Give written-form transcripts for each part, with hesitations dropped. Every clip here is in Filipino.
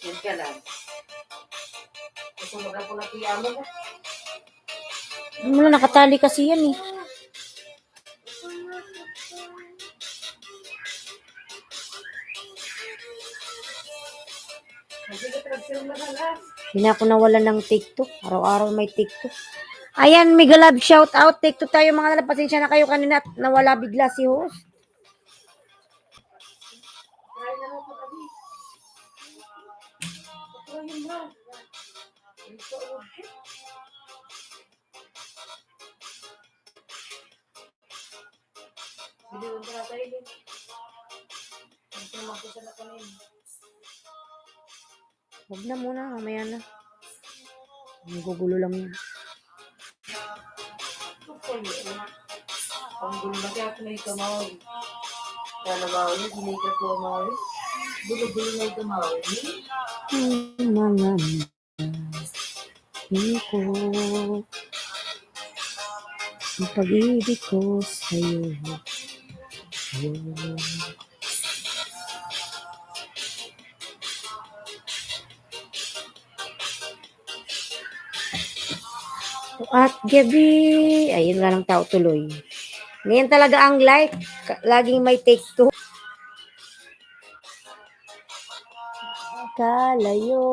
Yan ka lang. Gusto mo ka po nakiyama mo? Wala, nakatali kasi yan eh. Hindi na ako nawala ng TikTok. Araw-araw may TikTok. Ayan, mega love shout out. TikTok tayo mga nalap. Pasensya na kayo kanina at nawala bigla si host. Huwag na muna, mamaya na. Nagugulo lang yun. Panggulo na kaya na ito mawag. Kaya mawag, sinikap ko mawag. Gulo-gulo na ito mawag. Mga ko, ang pag-ibig ko sa'yo. At gabi, ayun nga ng tao tuloy. Ngayon talaga ang life, laging may take two. Kalayo.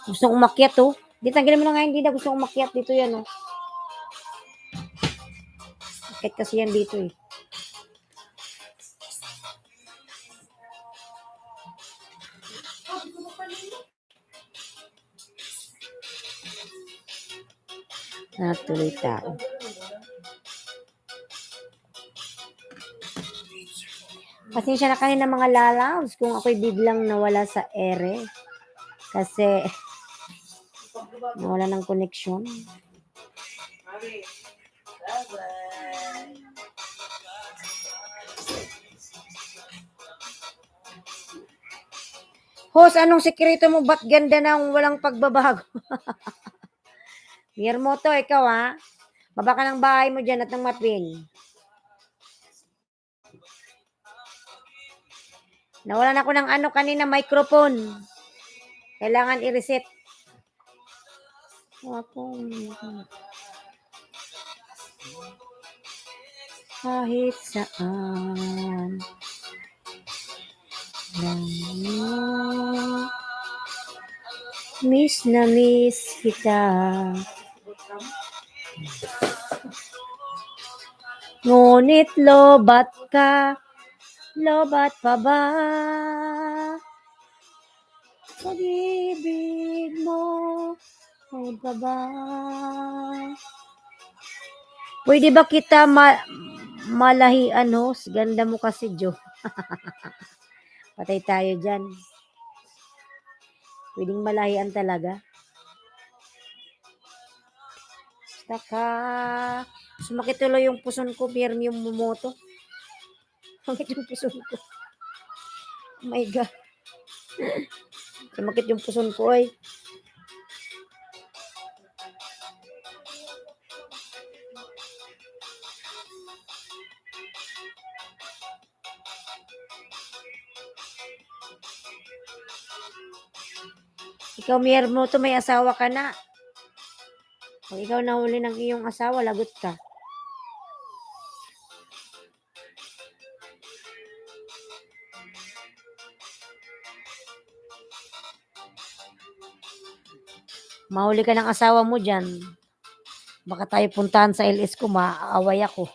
Gustong umakyat oh. Di tanggalin mo na nga, hindi na gustong umakyat dito yan oh. Umakyat kasi yan dito eh. Natuloy tao. Pasensya na kanina mga lalaws kung ako'y biglang nawala sa ere. Kasi nawala ng koneksyon. Host, anong sekreto mo? Ba't ganda nang walang pagbabago? Mirmoto, ikaw ha? Baba ka ng bahay mo dyan at ng mapin. Nawalan ako ng ano kanina, microphone. Kailangan i-reset. Kahit saan. Miss na miss kita. Ngunit lobat ka. Lobat pa ba? Pag-ibig mo ay pa ba? Pwede ba kita malahian, host? Ganda mo kasi, Jo. Patay tayo dyan. Pwedeng malahian talaga. Basta sumakit tuloy yung puson ko, Pierre yung mumoto. Sumakit yung puson ko. Oh my God. Sumakit yung puson ko, ay. Ikaw, Miermo, to may asawa ka na. Kung ikaw nahuli ng iyong asawa, lagot ka. Mahuli ka ng asawa mo dyan. Baka tayo puntahan sa LS ko, maaaway ako.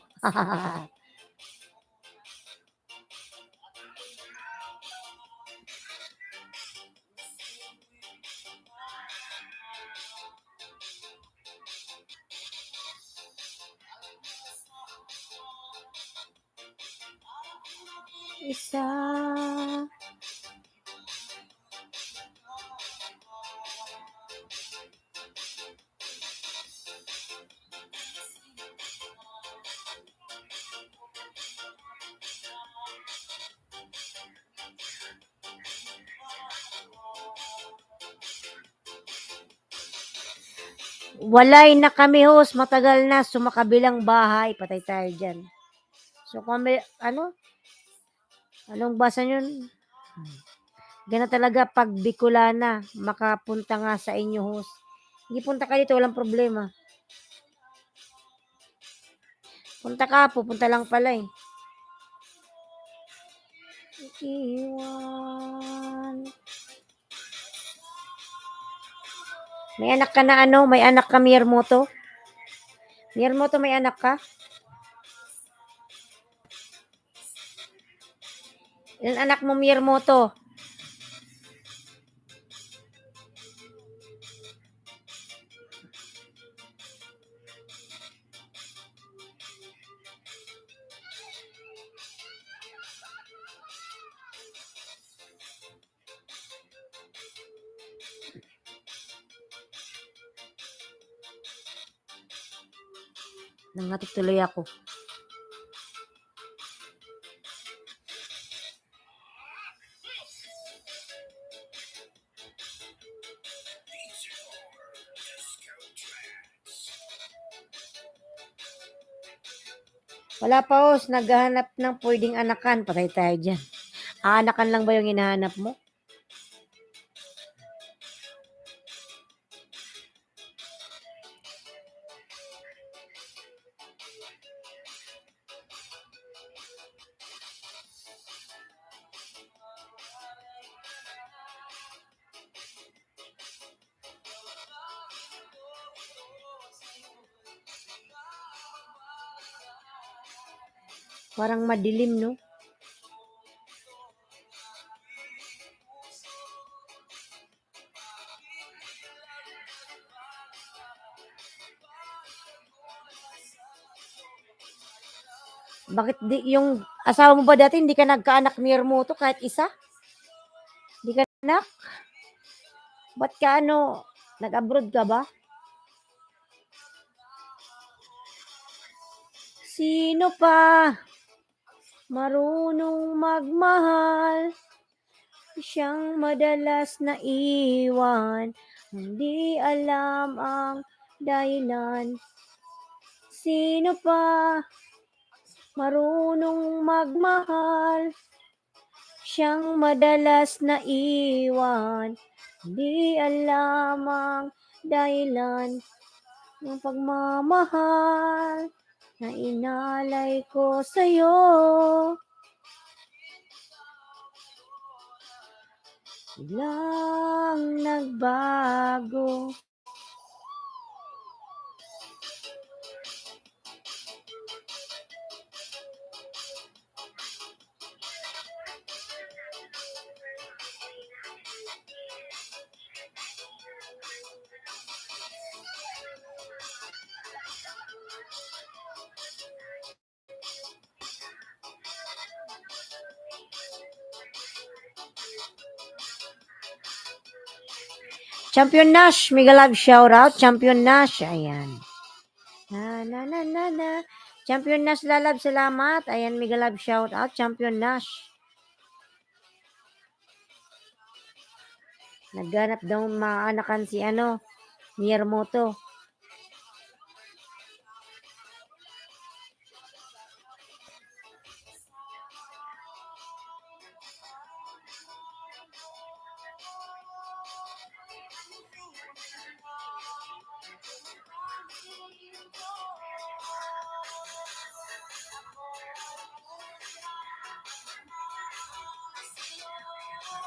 Isa. Walay na kami, host. Matagal na. Sumakabilang bahay. Patay tayo dyan. So, kung may, anong basa yun? Gana talaga pag Bicolana, makapunta nga sa inyo host. Hindi punta ka dito, walang problema. Punta ka, pupunta lang pala eh. Iwan. May anak ka na ano? May anak ka, Miyermoto? Miyermoto, may anak ka? Ilan anak mo, Miyermoto? Nangatutuloy ako. Wala pa host, naghahanap ng pwedeng anakan. Patay tayo dyan. Aanakan lang ba yung hinahanap mo? Parang madilim, no? Bakit yung asawa mo ba dati hindi ka nagkaanak, Miyermoto, kahit isa? Hindi ka anak? Ba't ka nag-abroad ka ba? Sino pa marunong magmahal? Siyang madalas na iwan. Hindi alam ang dahilan. Sino pa marunong magmahal? Siyang madalas na iwan. Hindi alam ang dahilan ng pagmamahal na inalay ko sa'yo. Biglang nagbago. Champion Nash, mega love shout out. Champion Nash, ayan. Na. Champion Nash lalab, salamat. Ayan, mega love shout out. Champion Nash. Nagganap daw maanakan si Miyermoto.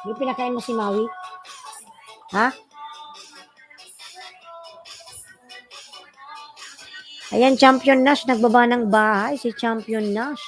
May pinakain mo si Maui? Ha? Ayan, Champion Nash. Nagbaba ng bahay si Champion Nash.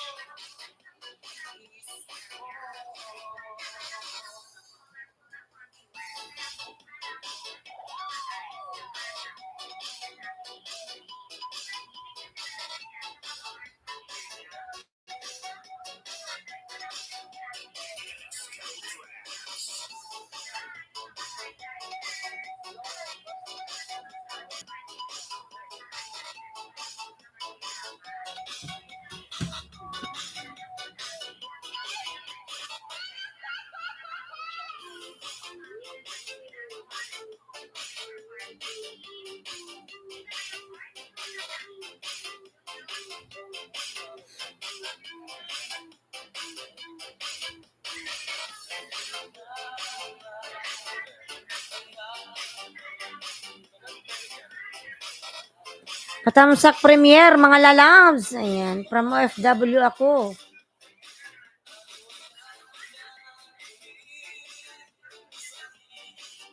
Patamsak Premier, mga lalabs. Ayan, from OFW ako.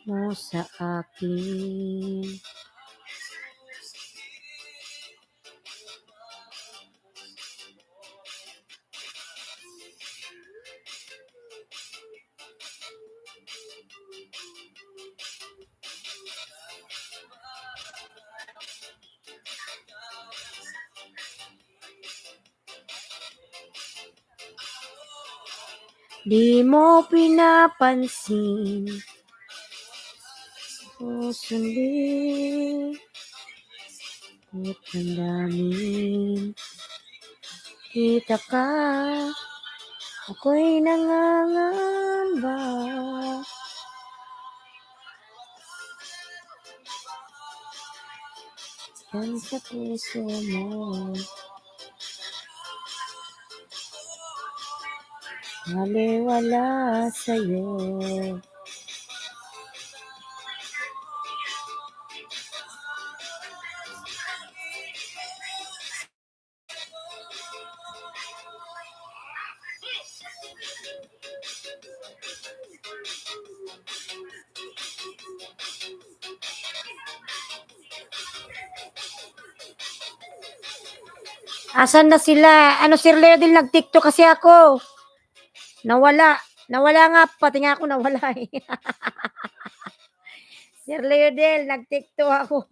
Mo sa akin. Di mo pinapansin. Susundin. At ang daming kita ka. Ako'y nangangamba. Yan sa puso mo. Maliwala sa'yo. Asan na sila? Ano, Sir Leo din nag-TikTok kasi ako. Nawala. Nawala nga, pati nga ako nawala eh. Sir Leodel, nag-TikTok ako.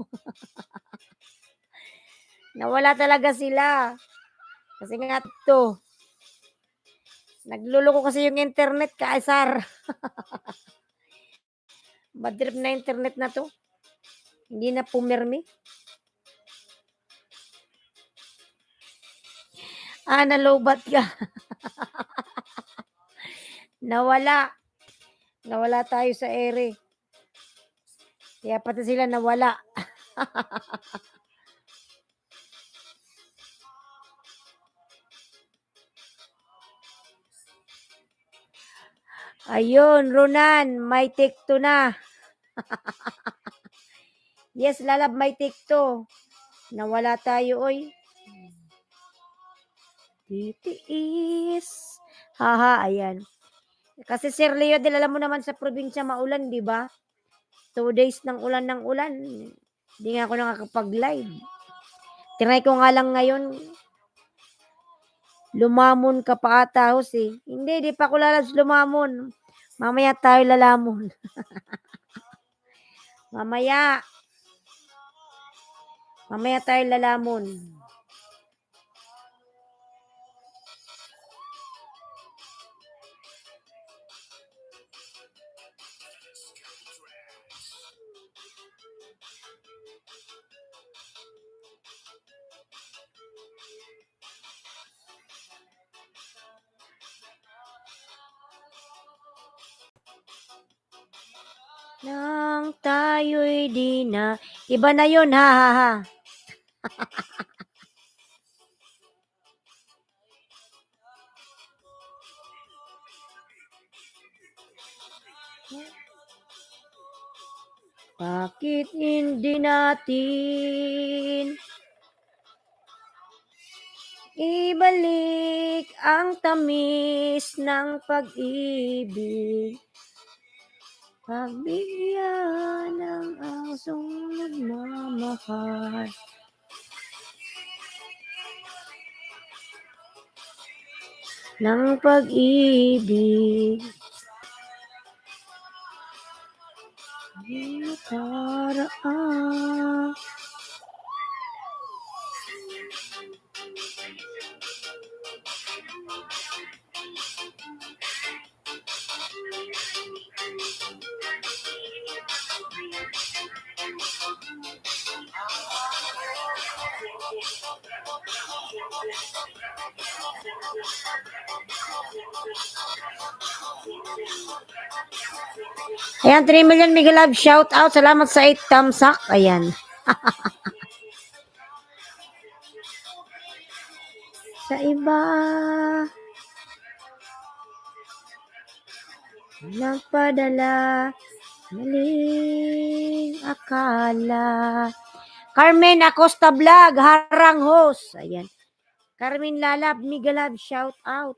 Nawala talaga sila. Kasi nga ito. Nagluloko kasi yung internet, kaasar. Badrip na internet na to. Hindi na pumirmi. Nalobat ka. Nawala. Nawala tayo sa ere. Kaya pati sila nawala. Ayun, Ronan, may TikTok na. Yes, lalab, may TikTok. Nawala tayo, oy. Titiis. Haha, ayan. Kasi Sir Leo, alam mo naman sa probinsya maulan, di ba? 2 days ng ulan. Hindi nga ako nakakapag-live. Tinry ko nga lang ngayon. Lumamon ka pa ata, eh. Hindi, di pa ako lalabs lumamon. Mamaya tayo lalamon. Mamaya tayo lalamon. Nang tayo'y di na. Iba na yun, ha. Bakit hindi natin ibalik ang tamis ng pag-ibig? Pagbigyan ng asong nagmamahal. Ng pag-ibig. Nakaraan. Ayan, 3 million Mega Love, shout out. Salamat sa 8 thumbs up. Ayan. Sa iba, nagpadala, maling akala, Carmen Acosta Vlog, harang host. Ayan. Carmen Lalab, Migalab, shout out.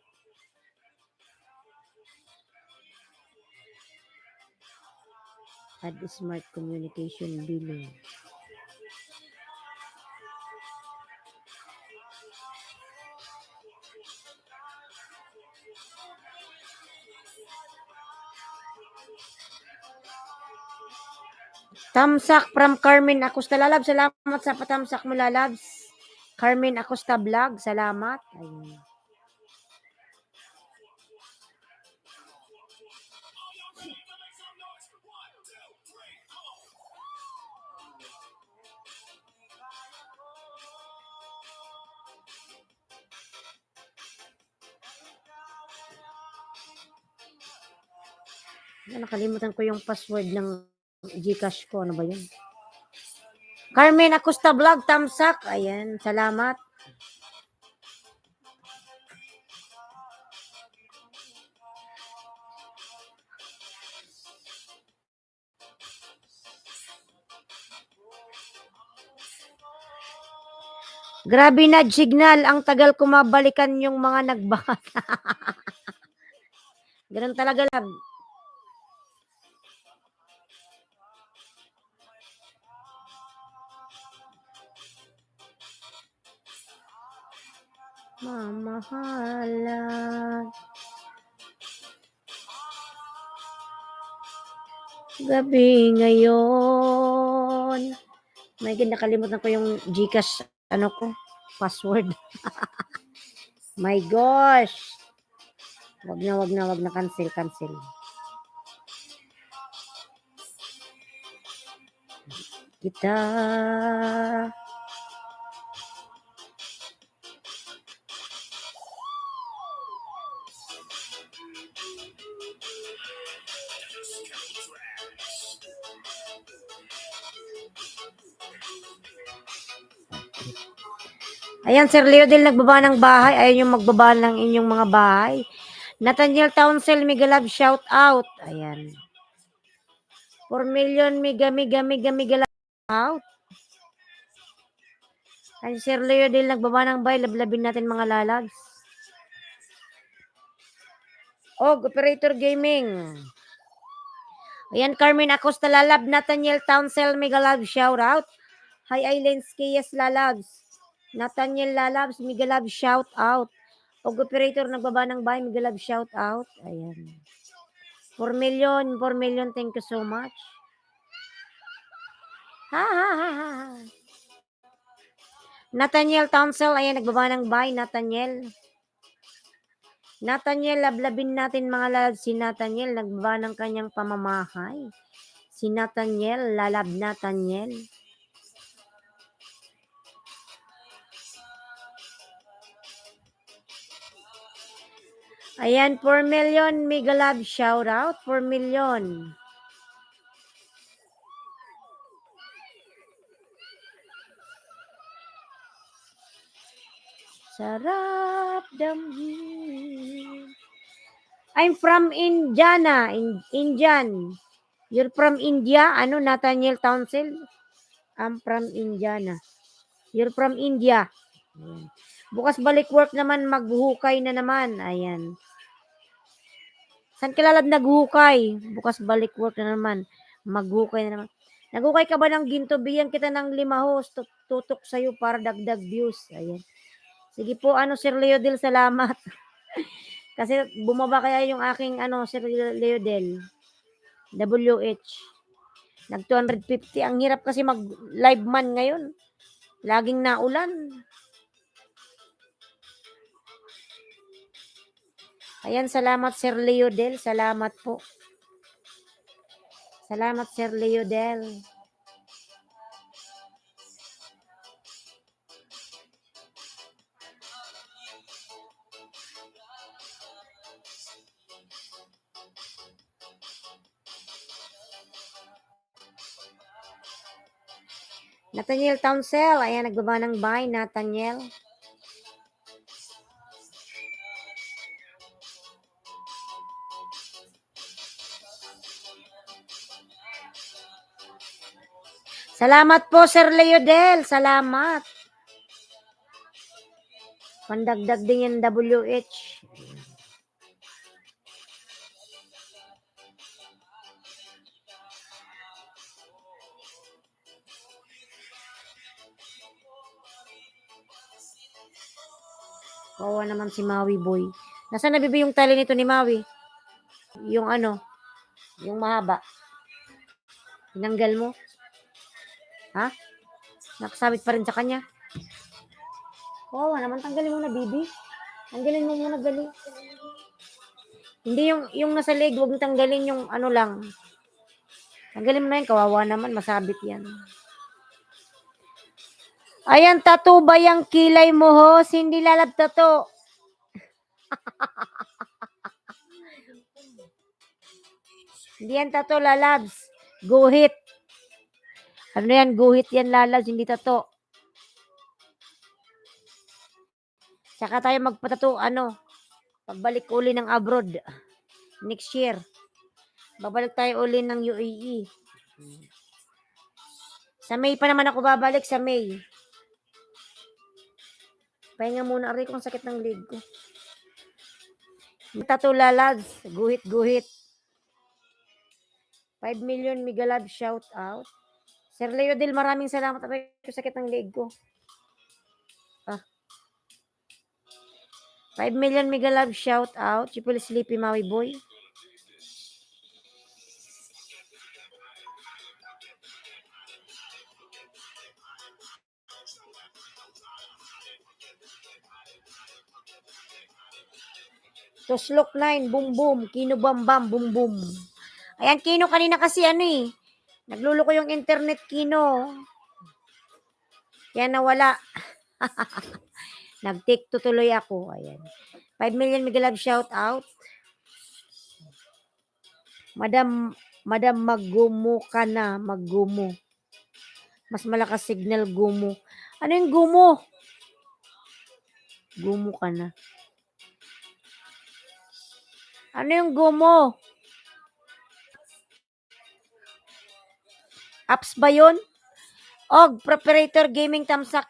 Add smart communication billing. Tamsak from Carmen Acosta Lalab. Salamat sa patamsak mo, Lalabs. Carmen Acosta Vlog. Salamat. Ayun. Nakalimutan ko yung password ng Gcash ko. Ano ba yun? Carmen Acosta Vlog, tamsak. Ayan, salamat. Grabe na signal, ang tagal ko mabalikan yung mga nagbahat. Ganun talaga lang. Mamahalan. Gabi ngayon. May nakalimutan ko yung Gcash, password. My gosh. Wag na, cancel. Kita. Ayan, Sir Leodel, nagbaba ng bahay. Ayun yung magbaba ng inyong mga bahay. Nathaniel Townsell, Migalab, shout out. Ayan. 4 million, migalab, out. Ay, Sir Leodel, nagbaba ng bahay. Lablabin natin mga lalags. Operator Gaming. Ayan, Carmen Acosta Lalab, Nathaniel Townsell, Migalab, shout out. Hi, Islands Keyes Lalags. Nathaniel Lalabs, Migalab, shout out. Operator, nagbaba ng bahay, Migalab, shout out. Ayan. 4 million, thank you so much. Ha. Nathaniel Townsell, ayan, nagbaba ng bahay, Nathaniel. Lablabin natin mga lalab si Nathaniel, nagbaba ng kanyang pamamahay. Si Nathaniel, lalab Nathaniel. Ayan, 4 million, Migalab, shout out, 4 million. Sarap damhin. I'm from Indiana, Indian. You're from India? Nathaniel Townsell? I'm from Indiana. You're from India. Ayan. Bukas balik work naman, maghuhukay na naman. Ayan. Saan ka lalab naghukay? Bukas balik work na naman, maghukay na naman. Naghukay ka ba ng ginto? Bigyan kita ng 5 host. Tutok sa'yo para dagdag views. Ayan. Sige po, Sir Leodel, salamat. Kasi bumaba kaya yung aking, Sir Leodel. WH. Nag 250. Ang hirap kasi mag-live man ngayon. Laging naulan. Ayan, salamat Sir Leodel. Salamat po. Salamat Sir Leodel. Nathaniel Townsell. Ayan, nagbaba ng bahay. Nathaniel. Salamat po, Sir Leodel. Salamat. Pandagdag din yung WH. Kawawa naman si Maui Boy. Nasaan na bibi yung tali nito ni Maui? Yung ano? Yung mahaba. Tinanggal mo? Ha? Nakasabit pa rin sa kanya? Kawawa naman. Tanggalin mo na, bibi. Tanggalin mo muna, gali. Hindi yung nasa leg, huwag mong tanggalin yung ano lang. Tanggalin mo na yun, kawawa naman, masabit yan. Ayan, tattoo ba yung kilay mo, hos? Hindi lalab tattoo. Hindi yan tattoo, lalabs. Guhit. Ano yan, guhit yan, lalabs, hindi tattoo. Saka tayo magpatato, pagbalik uli ng abroad. Next year. Babalik tayo uli ng UAE. Sa May pa naman ako babalik, sa May. Pahinga muna, aray ko, ang sakit ng leg ko. Tattoo, lalabs, guhit. 5 million Migalab shout out. Sir Leodel, maraming salamat. Aray ko, sakit ng leg ko. 5 million Migalab shout out. Triple Sleepy Maui Boy. Toslok 9, boom boom. Kino bam bam, boom boom. Ayan, Kino, kanina kasi nagluloko yung internet, Kino. Kaya nawala. Nag-take tuloy ako. Ayan. 5 million Migalab shout out. Madam, maggumo ka na. Maggumo. Mas malakas signal, gumo. Ano yung gumo? Gumo ka na. Ano yung gumo? Apps ba yun? Og, Preparator Gaming Tamsak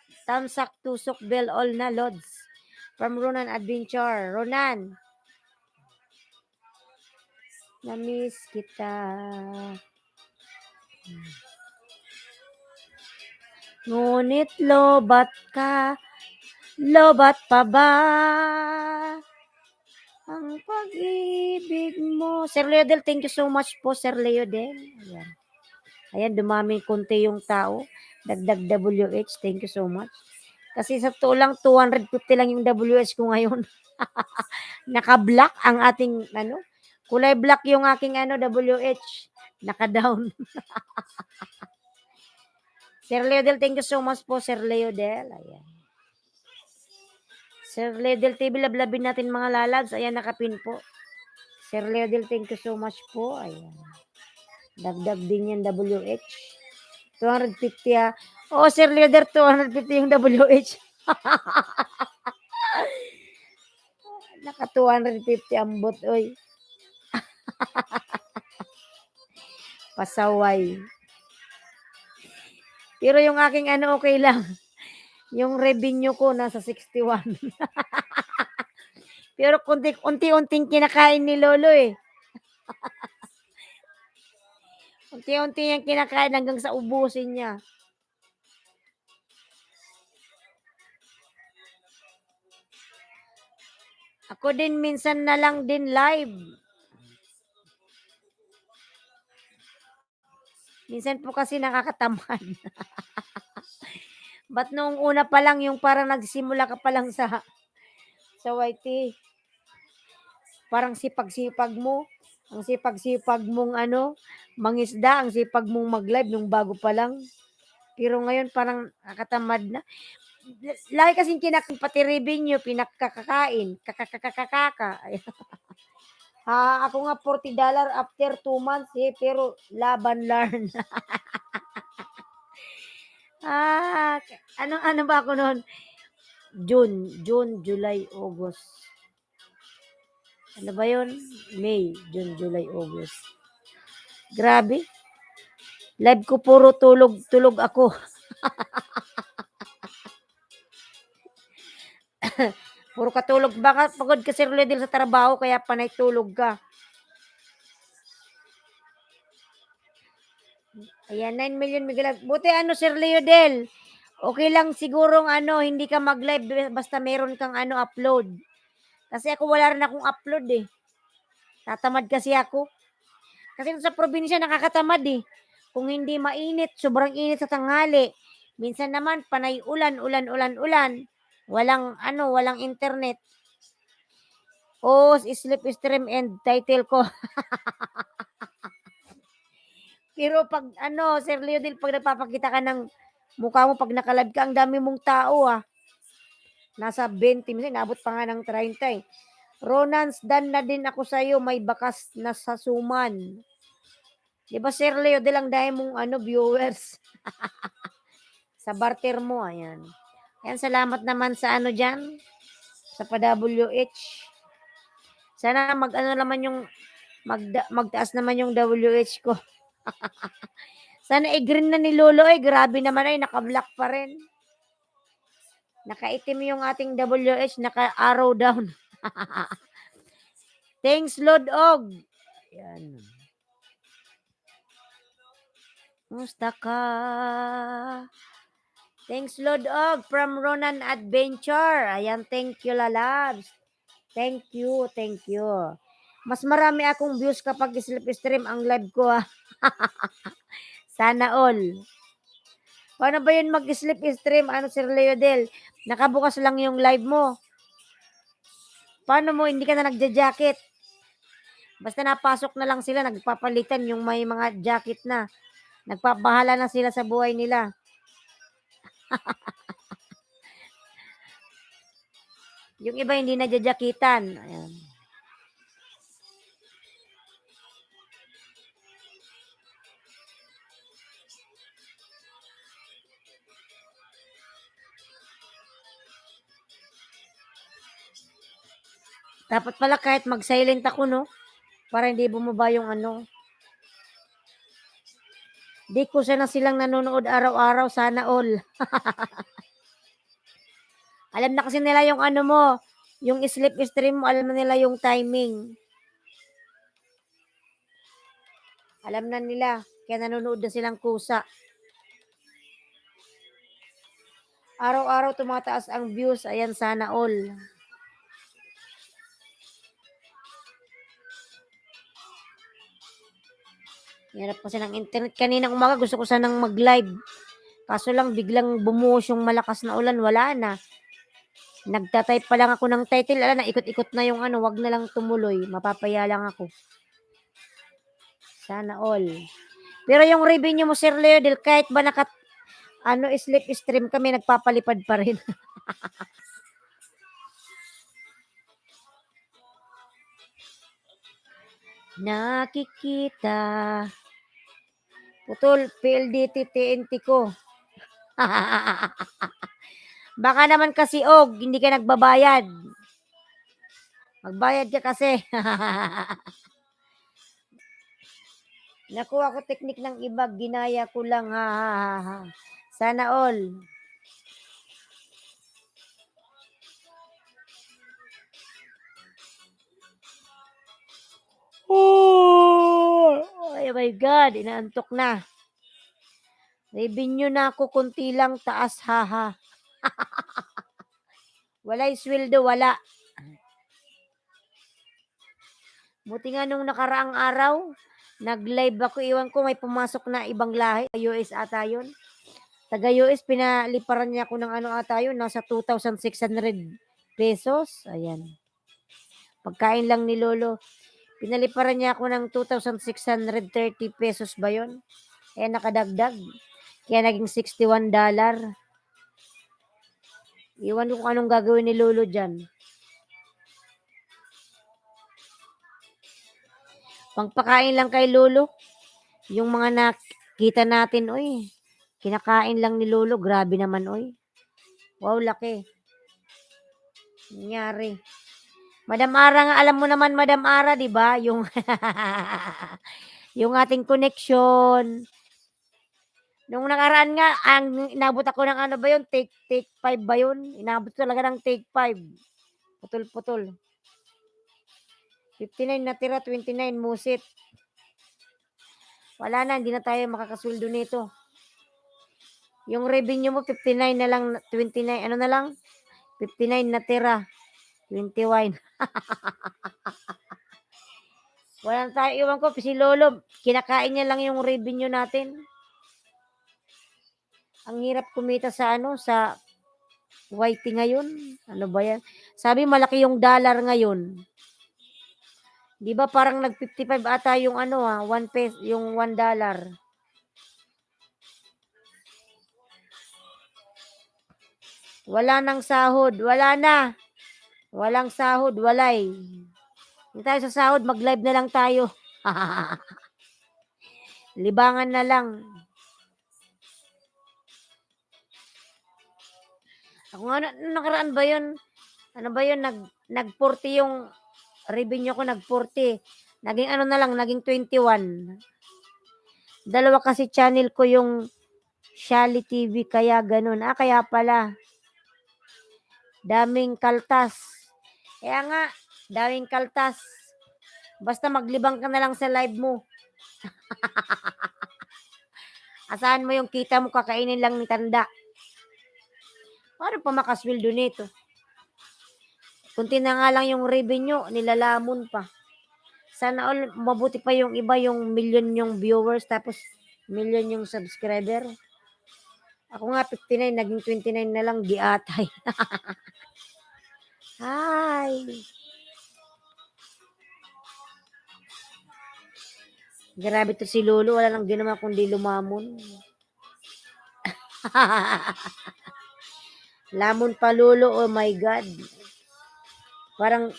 Tusok Bell All na Lods. From Ronan Adventure. Ronan. Namiss kita. Ngunit lobat ka. Lobat pa ba? Ang pag-ibig mo. Sir Leodel, thank you so much po, Sir Leodel. Ayan. Ayan, dumami konti yung tao. Dagdag WH, thank you so much. Kasi sa to lang, 250 lang yung WH ko ngayon. Naka-black ang ating, kulay black yung aking, WH. Naka-down. Sir Leodel, thank you so much po, Sir Leodel. Ayan. Sir Leodel TV, lablabin natin mga lalabs. Ayan, nakapin po. Sir Leodel, thank you so much po. Ayan. Dagdag din yan WH. 250 ha. Oo, Sir Leodel, 250 yung WH. Naka 250 ang bot, oy. Pasaway. Pero yung aking okay lang. Yung revenue ko nasa 61. Pero unti-unting kinakain ni Lolo eh. Unti-unti yung kinakain hanggang sa ubusin niya. Ako din minsan na lang din live. Minsan po kasi nakakatamad. Ba't noong una pa lang yung parang nagsimula ka pa lang sa YT. Parang sipag-sipag mo. Ang sipag-sipag mong mangisda, ang sipag mong mag-live nung bago pa lang. Pero ngayon parang nakatamad na. Lagi kasing kinakain, pati revenue, pinakakakain. Kakakakakaka. Ako nga $40 after 2 months pero laban learn. Ano ba ako noon? June, July, August. Ano ba yun? May, June, July, August. Grabe. Live ko puro tulog ako. Puro katulog. Baka pagod ka, Sir Leodel, sa trabaho, kaya panay tulog ka. Ayan, 9 million Miguel. Buti Sir Leodel, okay lang sigurong hindi ka mag-live basta meron kang upload. Kasi ako wala rin akong upload eh. Tatamad kasi ako. Kasi sa probinsya nakakatamad eh. Kung hindi mainit, sobrang init sa tanghali. Minsan naman panay ulan. Walang internet. Sleep stream and title ko. Pero pag Sir Leodel, pag nagpapakita ka ng mukha mo pag naka-live ka, ang dami mong tao ah. Nasa 20, minsan nabot pa nga ng 30 eh. Ronans, dan na din ako sa'yo, may bakas na sa suman. Di ba, Sir Leodel, ang dahil mong viewers? Sa barter mo, ayan. Ayan, salamat naman sa dyan, sa pa-WH. Sana naman yung, magtaas naman yung WH ko. Sana green na ni Lolo grabe naman naka-black pa rin. Nakaitim yung ating WH, naka-arrow down. Thanks, Lord Og. Ayan. Musta ka? Thanks, Lord Og, from Ronan Adventure. Ayan, thank you, lalabs. Thank you. Mas marami akong views kapag sleep stream ang live ko. Sana all. Paano ba yun mag-sleep stream? Sir Leodel? Nakabukas lang yung live mo. Paano mo? Hindi ka na nagja-jacket. Basta napasok na lang sila, nagpapalitan yung may mga jacket na. Nagpabahala na sila sa buhay nila. Yung iba hindi na jajakitan. Ayan. Dapat pala kahit mag-silent ako, no? Para hindi bumaba yung Di ko sana silang nanonood araw-araw. Sana all. Alam na kasi nila yung mo, yung sleep stream mo, alam na nila yung timing. Alam na nila. Kaya nanonood na silang kusa. Araw-araw tumataas ang views. Ayan, sana all. Hirap kasi ng internet. Kaninang umaga gusto ko sanang mag-live. Kaso lang biglang bumuhos yung malakas na ulan. Wala na. Nagtatype pa lang ako ng title. Ala na, ikot-ikot na yung wag na lang tumuloy. Mapapaya lang ako. Sana all. Pero yung revenue mo, Sir Leodel, kahit ba sleep stream kami, nagpapalipad pa rin. Nakikita. Putol, PLDT, TNT ko. Baka naman kasi, hindi ka nagbabayad. Magbayad ka kasi. Nakuha ko teknik ng iba, ginaya ko lang, ha. Sana all. Oh my God, inaantok na. Revenue na ako, kunti lang taas, haha. Wala'y sweldo, wala. Buti nga nung nakaraang araw, nag-live ako, iwan ko may pumasok na ibang lahi. US ata yun. Taga-US, pinaliparan niya ako ng ata yun, nasa 2,600 pesos. Ayan. Pagkain lang ni Lolo. Pinaliparan niya ako ng 2,630 pesos ba yun? Nakadagdag. Kaya naging $61. Iwan ko kung anong gagawin ni Lolo dyan. Pangpakain lang kay Lolo. Yung mga nakita natin, kinakain lang ni Lolo. Grabe naman, Wow, laki. Nangyari. Madam Ara nga, alam mo naman, Madam Ara, di ba? Yung, yung ating connection. Nung nakaraan nga, ang inabot ako ng ano ba yun, take 5 ba yun? Inabot talaga ng take 5. Putol-putol. 59 natira, 29 musit. Wala na, hindi na tayo makakasweldo nito. Yung revenue mo, 59 na lang, 29, ano na lang? 59 natira, 21. Wala na tayo, iwan ko, si Lolo, kinakain niya lang yung revenue natin. Ang hirap kumita sa ano, sa YT ngayon. Ano ba yan? Sabi malaki yung dollar ngayon. 'Di ba parang nag 55 ata yung ano 1 peso, yung $1. Wala nang sahod, wala na. Walang sahod, walay. Hindi tayo sa sahod, mag-live na lang tayo. Libangan na lang. Ako nga, nakaraan ba yun? Ano ba yun? Nag 40 yung revenue ko, nag 40. Naging ano na lang, naging 21. Dalawa kasi channel ko yung Shally TV, kaya ganun. Kaya pala. Daming kaltas. Kaya nga, daming kaltas. Basta maglibang ka na lang sa live mo. Asahan mo yung kita mo, kakainin lang ni tanda. Paano pa makasweldo nito? Kunti na nga lang yung revenue, nilalamon pa. Sana all, mabuti pa yung iba, yung million yung viewers, tapos million yung subscriber. Ako nga 59, naging 29 na lang, giatay. Hi! Grabe to si Lolo, wala lang ginawa kundi lumamon. Lamon pa Lolo, oh my God. Parang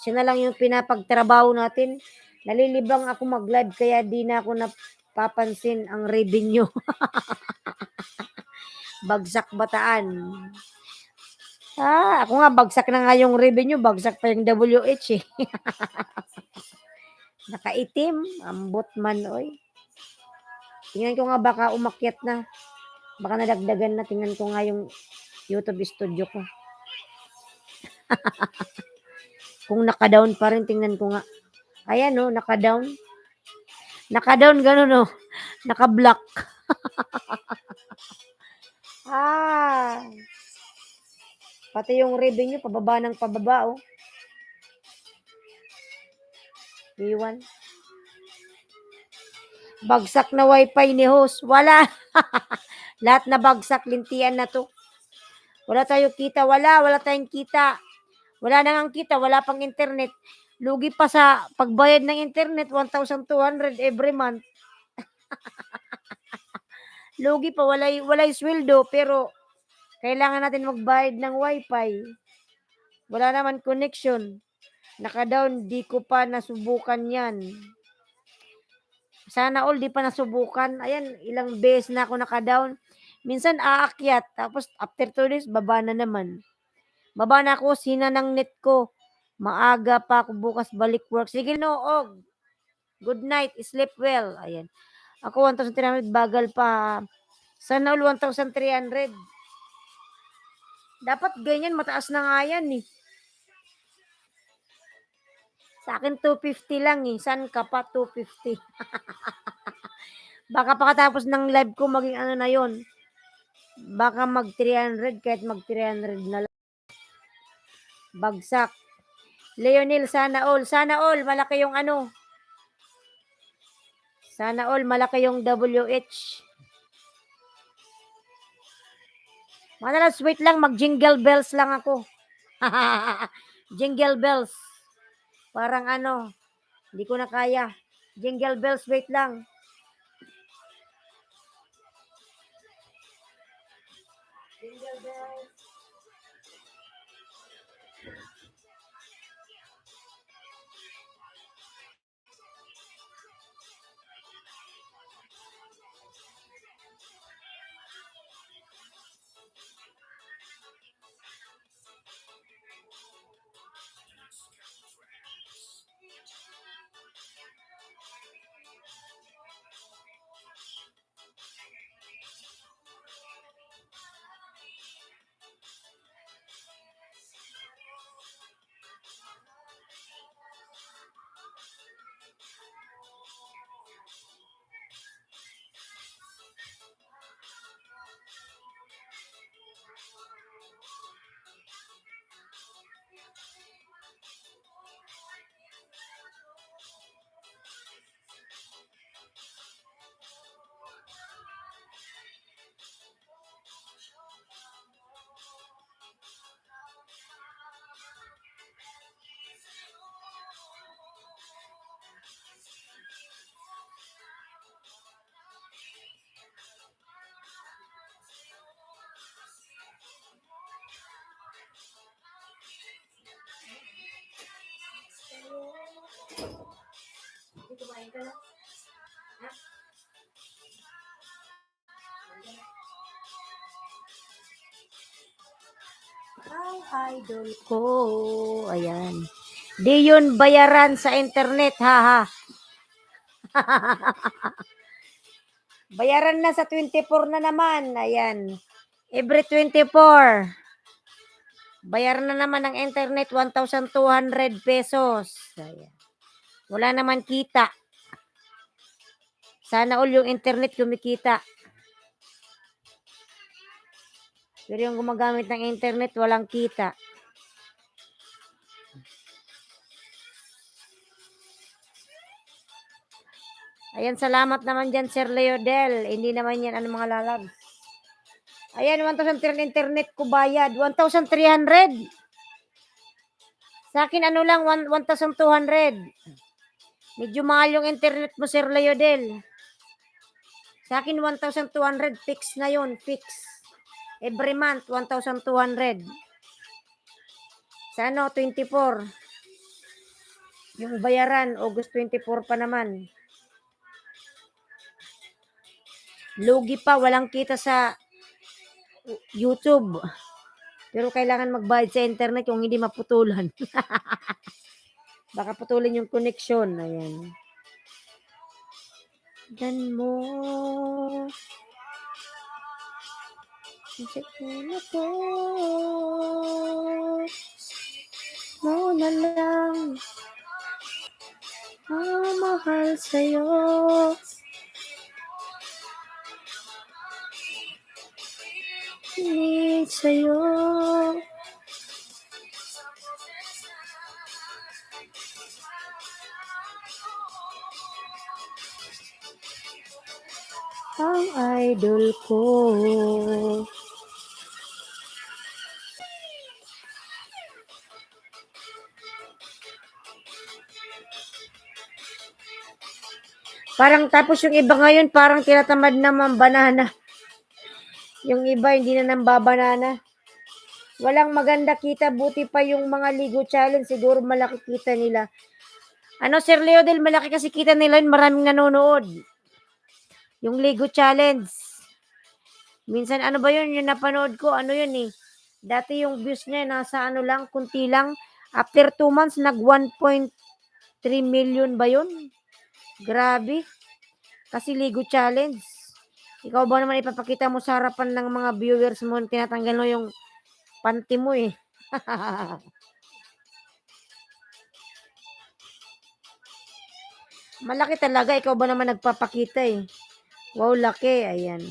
siya na lang yung pinapagtrabaho natin. Nalilibang ako mag-live kaya di na ako napapansin ang revenue. Bagsak bataan. Ako nga bagsak na nga yung revenue, bagsak pa yung WH eh. Nakaitim, ambot man oy. Tingnan ko nga baka umakyat na. Baka nadagdagan na, tingnan ko nga yung YouTube studio ko. Kung naka-down pa rin, tingnan ko nga. Ayan oh, naka-down. Naka-down ganun oh. Naka-block. Pati yung revenue, pababa ng pababa oh. Iwan. Bagsak na wifi ni host. Wala. Lahat na bagsak, lintian na to. Wala tayo kita, wala tayong kita. Wala na ngang kita, wala pang internet. Lugi pa sa pagbayad ng internet, 1,200 every month. Lugi pa, walay sweldo, pero kailangan natin magbayad ng wifi. Wala naman connection. Naka-down, di ko pa nasubukan yan. Sana all, di pa nasubukan. Ayan, ilang beses na ako naka-down. Minsan aakyat, tapos after 2 days, baba na naman. Baba na ako, sina ng net ko. Maaga pa ako bukas balik work. Sige no, Og. Good night, sleep well. Ayan. Ako 1,300, bagal pa. Sana all 1,300. Dapat ganyan, mataas na nga yan eh. Sa akin 250 lang eh. San ka pa 250? Baka pakatapos ng live ko maging ano na yon. Baka mag 300, kahit mag 300 na lang. Bagsak. Leonel, sana all. Sana all, malaki yung ano. Sana all, malaki yung WH. Manalas, wait lang, mag-jingle bells lang ako. Jingle bells. Parang ano, hindi ko na kaya. Jingle bells, wait lang. Jingle bells. kumain ka na? Ang idol ko. Ayan. Di yun bayaran sa internet, haha. Bayaran na sa 24 na naman. Ayan. Every 24. Bayaran na naman ng internet 1,200 pesos. Ayan. Wala naman kita. Sana all yung internet kumikita. Pero yung gumagamit ng internet, walang kita. Ayan, salamat naman dyan, Sir Leodel. Hindi naman yan ano mga lalabs. Ayan, 1,300 internet ko bayad. 1,300. Sa akin, ano lang, 1,200. Medyo mahal yung internet mo, Sir Leodel. Sa akin, 1,200. Fix na yun, fix. Every month, 1,200. Sa ano, 24. Yung bayaran, August 24 pa naman. Lugi pa, walang kita sa YouTube. Pero kailangan magbayad sa internet kung hindi maputulan. Baka putulin yung connection. Ayan. Dan mo. Sakina ko. Mo na lang. Mahal sa'yo. Need sa'yo. Ang idol ko. Parang tapos yung iba ngayon parang tinatamad naman banana. Yung iba hindi na nambabanana. Walang maganda kita, buti pa yung mga Ligo Challenge, siguro malaki kita nila. Ano, Sir Leodel, malaki kasi kita nila yun, maraming nanonood. Yung Ligo Challenge. Minsan, ano ba yun, yung napanood ko, ano yun eh. Dati yung views niya, nasa ano lang, kunti lang. After 2 months, nag 1.3 million ba yun? Grabe. Kasi Ligo Challenge. Ikaw ba naman ipapakita mo sa harapan ng mga viewers mo, tinatanggal mo yung panty mo eh. Malaki talaga, ikaw ba naman nagpapakita eh. Wow, laki, ayan.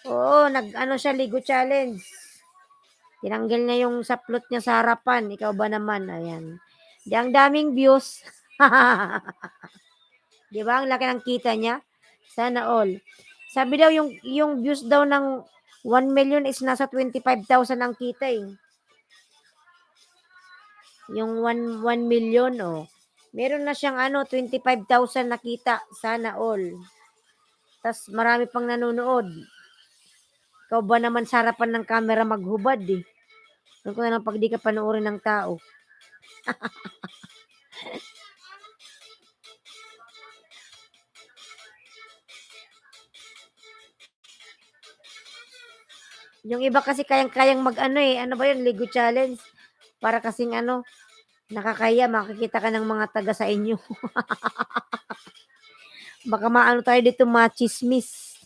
Oo, nag-ano siya, Ligo Challenge. Tinanggal niya yung saplot niya sa harapan, ikaw ba naman, ayan. Di ang daming views. Di ba, ang laki ng kita niya? Sana all. Sabi daw, yung views daw ng 1 million is nasa 25,000 ang kita eh. Yung 1 million, oh. Meron na siyang 25,000 nakita. Sana all. Tas marami pang nanonood. Ikaw ba naman sa harapan ng camera maghubad eh. Doon ko na lang pag di ka panoorin ng tao. Yung iba kasi kayang-kayang ano ba yun, Lego Challenge. Para kasing nakakaya, makikita ka ng mga taga sa inyo. Baka maano tayo dito, machismis.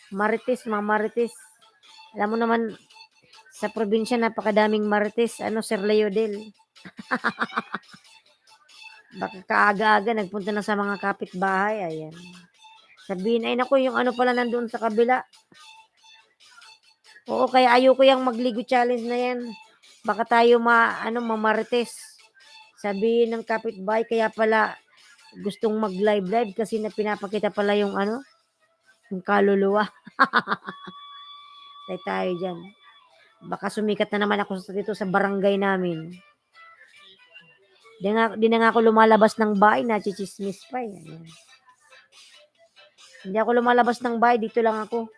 Marites, mga marites. Alam mo naman, sa probinsya, napakadaming marites. Sir Leodel. Baka kaaga-aga, nagpunta na sa mga kapitbahay. Ayan. Sabihin, ay naku, yung pala nandoon sa kabila. Oo, kaya ayoko yung magligo challenge na yan. Baka tayo mamarites. Sabihin ng kapitbahay, kaya pala gustong mag-live kasi na pinapakita pala yung yung kaluluwa. Tayo dyan. Baka sumikat na naman ako dito sa barangay namin. Di na nga ako lumalabas ng bahay, nachichismis pa eh. Ayan. Hindi ako lumalabas ng bahay, dito lang ako.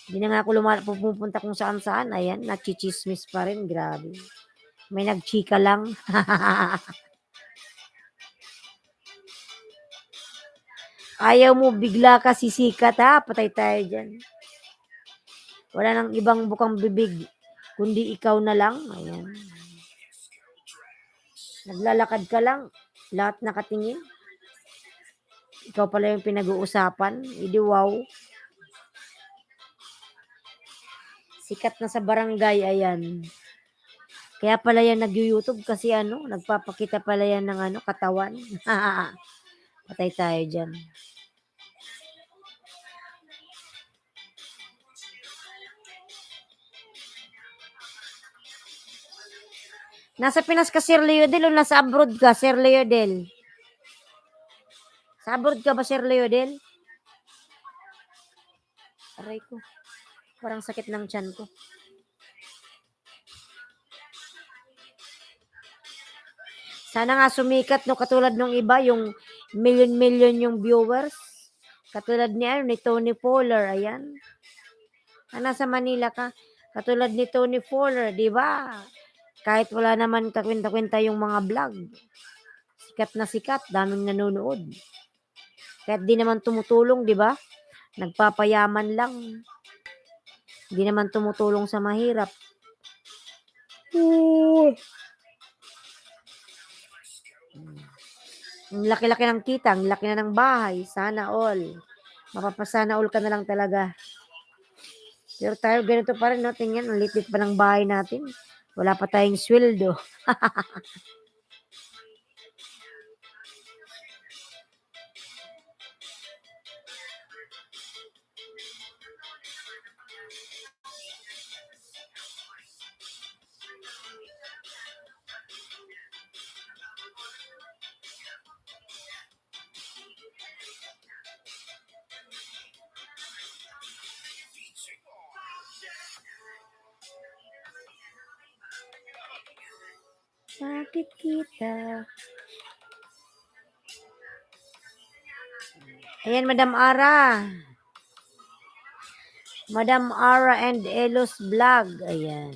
Hindi na nga ako pupunta kung saan-saan. Ayan, nachichismis pa rin. Grabe. May nagchika lang. Ayaw mo bigla ka sisikat ha, patay tayo dyan. Wala nang ibang bukang bibig, kundi ikaw na lang. Ayan. Naglalakad ka lang, lahat nakatingin. Ikaw pala yung pinag-uusapan. Idi wow. Sikat na sa barangay, ayan. Kaya pala yan nag-YouTube kasi nagpapakita pala yan ng katawan. Patay tayo dyan. Nasa Pinas ka, Sir Leodel, o nasa abroad ka, Sir Leodel? Sa abroad ka ba, Sir Leodel? Aray ko. Parang sakit ng tiyan ko. Sana nga sumikat, no, katulad nung iba, yung million yung viewers. Katulad ni Tony Poller, ayan. Nasa Manila ka. Katulad ni Tony Poller, di ba? Kahit wala naman kakwenta-kwenta yung mga vlog. Sikat na sikat, daming nanonood. Kahit di naman tumutulong, di ba? Nagpapayaman lang. Di naman tumutulong sa mahirap. Ang laki-laki ng kita, ang laki na ng bahay. Sana all. Mapapasana all ka na lang talaga. Pero tayo ganito pa rin, no? Tingnan, ang litit pa ng bahay natin. Wala pa tayong sweldo. Bakit kita? Ayan, Madam Ara. Madam Ara and Elos Vlog. Ayan.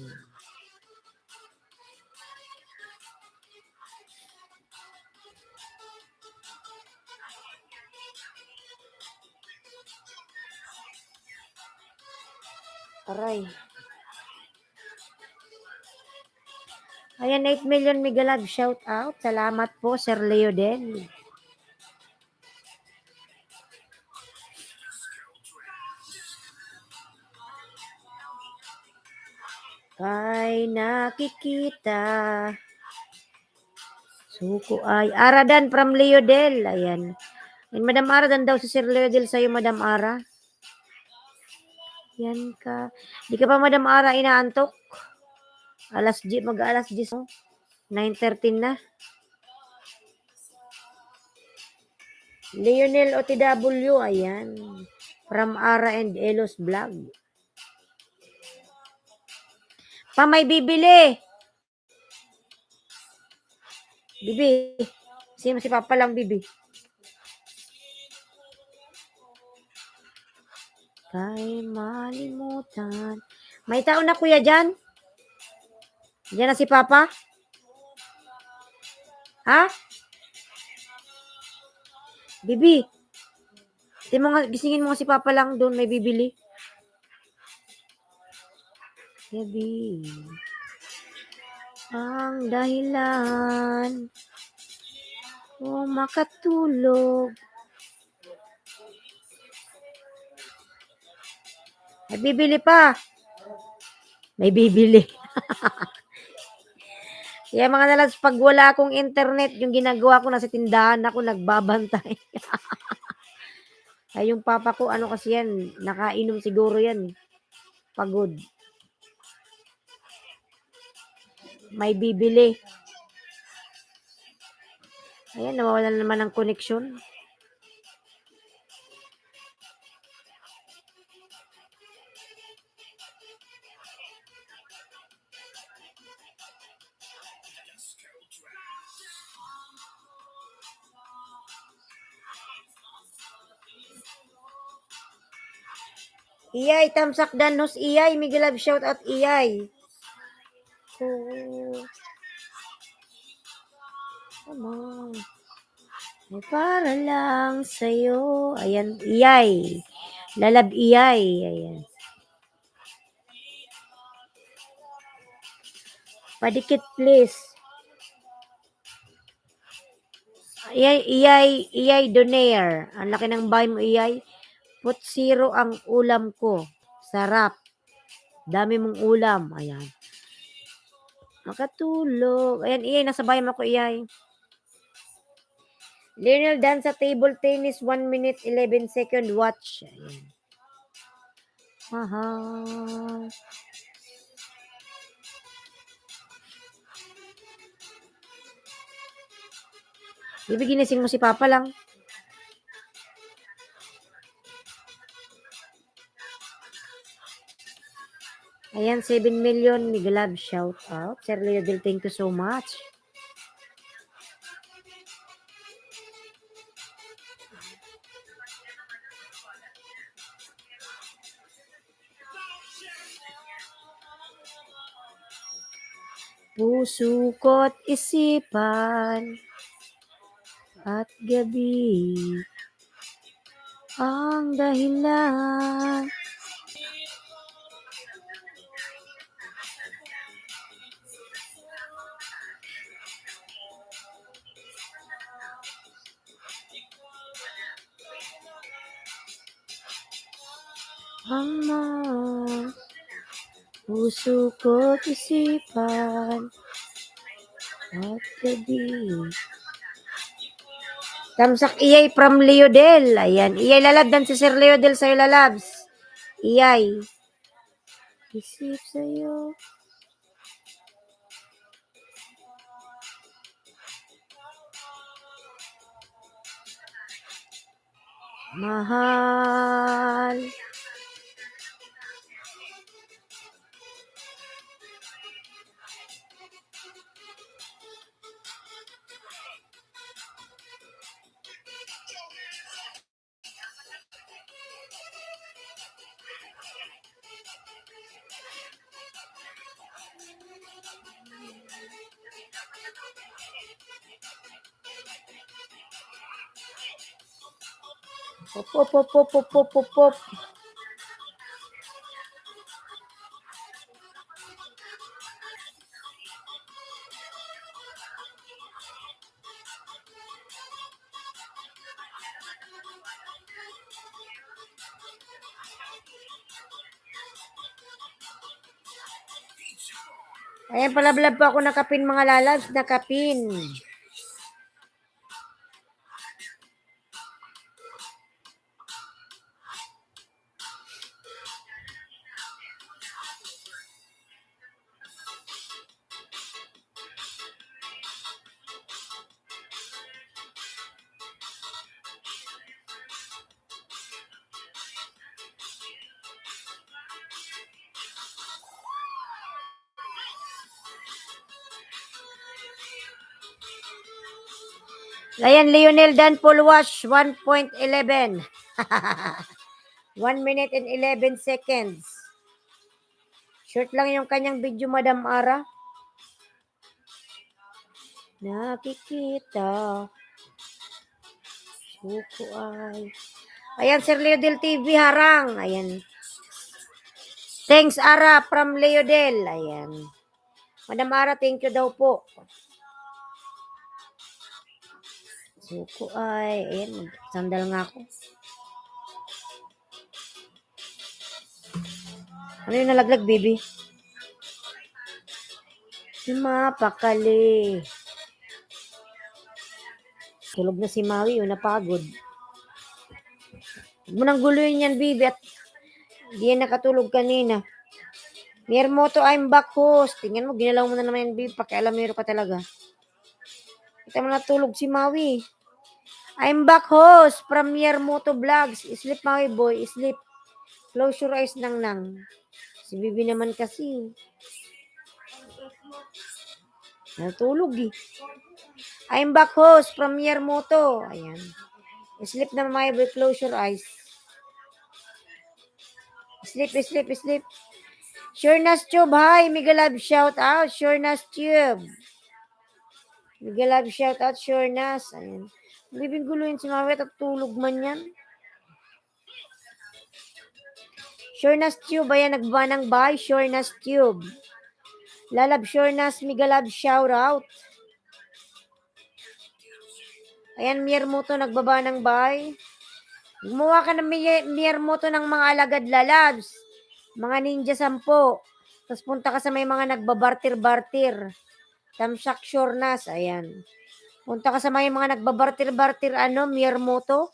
Aray. Ayan, 8 million Migalag. Shout out. Salamat po, Sir Leodel. Kay nakikita. Suko ay. Aradan from Leodel. Ayan. And Madam Aradan daw si Sir Leodel sa'yo, Madam Ara. Yan ka. Di ka pa, Madam Ara, inaantok? Mag-alas 10. 9:13 na. Lionel OTW, ayan. From Ara and Elos Vlog. Pa, may bibili. Bibi. Sino si Papa lang, Bibi? Kay malimutan. May tao na, kuya, dyan? Diyan na si Papa? Ha? Bibi. Gisingin mo nga si Papa lang doon, may bibili. Gabi. Ang dahilan o makatulog. May bibili pa. May bibili. Kaya mga nalas, pag wala akong internet, yung ginagawa ko nasa tindahan ako, nagbabantay. Ay, yung papa ko, kasi yan, nakainom siguro yan. Pagod. May bibili. Ayan, nawawalan naman ng connection. Iyay, tamsak danos, iyay, Miguel Love, shout out, iyay. Oh. Ay para lang sa'yo. Ayan, iyay. Lalab iyay. Ayan. Padikit please. Iyay donaire. Ang laki ng bahay mo, iyay. Put zero ang ulam ko. Sarap. Dami mong ulam. Ayan. Makatulog. Ayan, iyay. Nasa bahay mo ko, iyay. Lionel dance sa table tennis. 1 minute, 11 second. Watch. Ayan. Mahal. Ginising mo si Papa lang. Ayan, 7 million. Migalab, shout out. Sir Leodel, thank you so much. Puso ko't isipan at gabi ang dahilan. Ang mga puso ko't isipan at gabi. Tamsak iyay from Leodel. Ayan. Iyay lalab dan si Sir Leodel sa'yo lalabs. Iyay. Isip sa'yo. Mahal. Pop. Ayan, palablab po ako nakapin mga lalabs. Nakapin. Ayan, Lionel Dan Paul Wash, 1.11. 1 minute and 11 seconds. Short lang yung kanyang video, Madam Ara. Nakikita. Suko ay. Ayan, Sir Leodel TV harang. Ayan. Thanks, Ara, from Leodel. Ayan. Madam Ara, thank you daw po. Suko ay. Ayan, sandal nga ako. Ano yung nalaglag, baby? Mapakali. Tulog na si Maui, napagod. Huwag mo nang guluhin yan, baby. At di yan nakatulog kanina. Miermoto, I'm back, host. Tingnan mo, ginalaw mo na naman yan, baby. Pakialamero ka talaga. Kita mo natulog si Maui. I'm back, host, from Miermoto Vlogs. Sleep, Maui boy, sleep. Close your eyes nang. Si Bibi naman kasi. Natulog eh. I'm back, host, from Miermoto. Ayan. Sleep na, Maui boy, close your eyes. Sleep. Sureness Tube, hi. Migalab, shout out. Sureness Tube. Migalab, shout out. Sureness. Ayan. Bibing guluhin si Mami at tulog man yan. Sure Nas Tube, ayan, nagbaba ng bye. Sure Nas Tube. Lalab Sure Nas, Migalab, shout out. Ayan, Miermoto, nagbaba ng bye. Gumawa ka ng Miermoto ng mga alagad lalabs. Mga ninja 10. Tapos punta ka sa may mga nagbabartir-bartir. Tamsak Sure Nas, ayan. Punta ka sa may mga nagbabartir-bartir, Miermoto.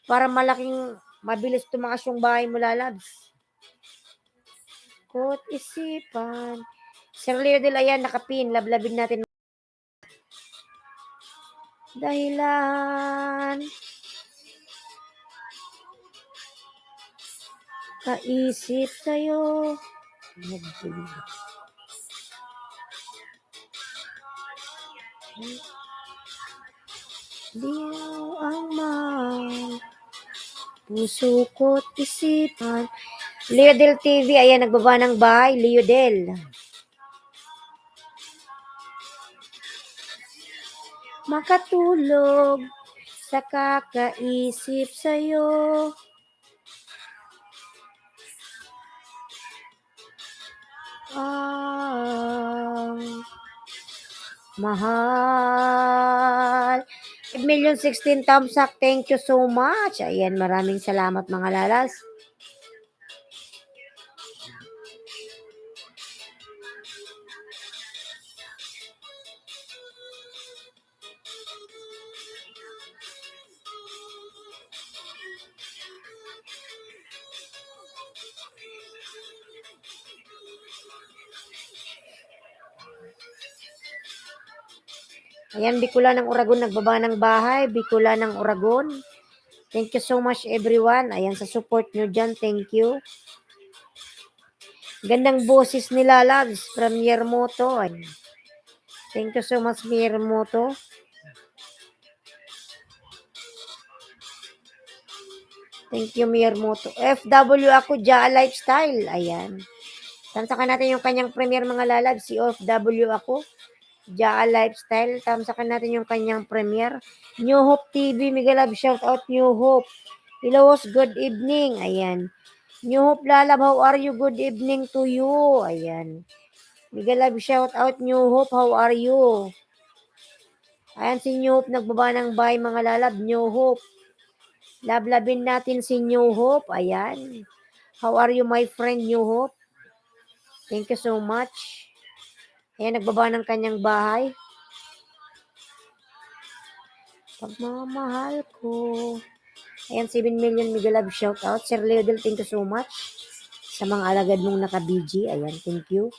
Para mabilis tumakas yung bahay mo lalabs. Kot isipan. Sir Leo Del, ayan, nakapin. Lablabin natin. Dahilan. Kaisip sa'yo. Di ang mahal. Puso ko't isipan. Leo Del TV, ayan, nagbaba ng bahay. Leo Del. Makatulog sa kakaisip sa'yo. Mahal. 5,016,000 thumbs up. Thank you so much. Ayan, maraming salamat mga lalas. Ayan, Bicola ng Uragon, nagbaba ng bahay. Bicola ng Uragon. Thank you so much everyone. Ayan, sa support nyo dyan. Thank you. Gandang boses nila, loves, from Miermoto. Thank you so much, Miermoto. Thank you, Miermoto. FW ako, Jaa Lifestyle. Ayan. Tamsakan natin yung kanyang premiere mga lalab. Si OFW ako. Jaa Lifestyle. Tamsakan natin yung kanyang premiere. New Hope TV. Migalab, shout out New Hope. Hello, good evening. Ayan. New Hope Lalab, how are you? Good evening to you. Ayan. Migalab, shout out New Hope, how are you? Ayan si New Hope, nagbaba ng bye mga lalab. New Hope. Lablabin natin si New Hope. Ayan. How are you, my friend, New Hope? Thank you so much. Ayan, nagbaba ng kanyang bahay. Pagmamahal ko. Ayan, 7 million Migalab shout out. Sir Leodel, thank you so much. Sa mga alagad mong naka-BG. Ayan, thank you.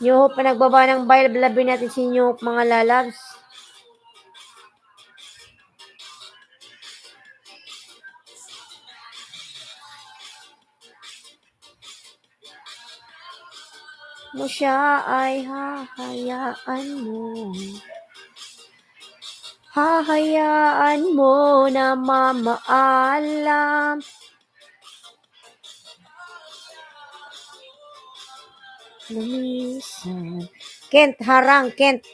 New Hope, pa nagbaba ng bahay. Lablabin natin si New Hope, mga lalabs. Mo siya ay hahayaan mo. Hahayaan mo na mamaalam. Lumisan. Kent, harang, Kent.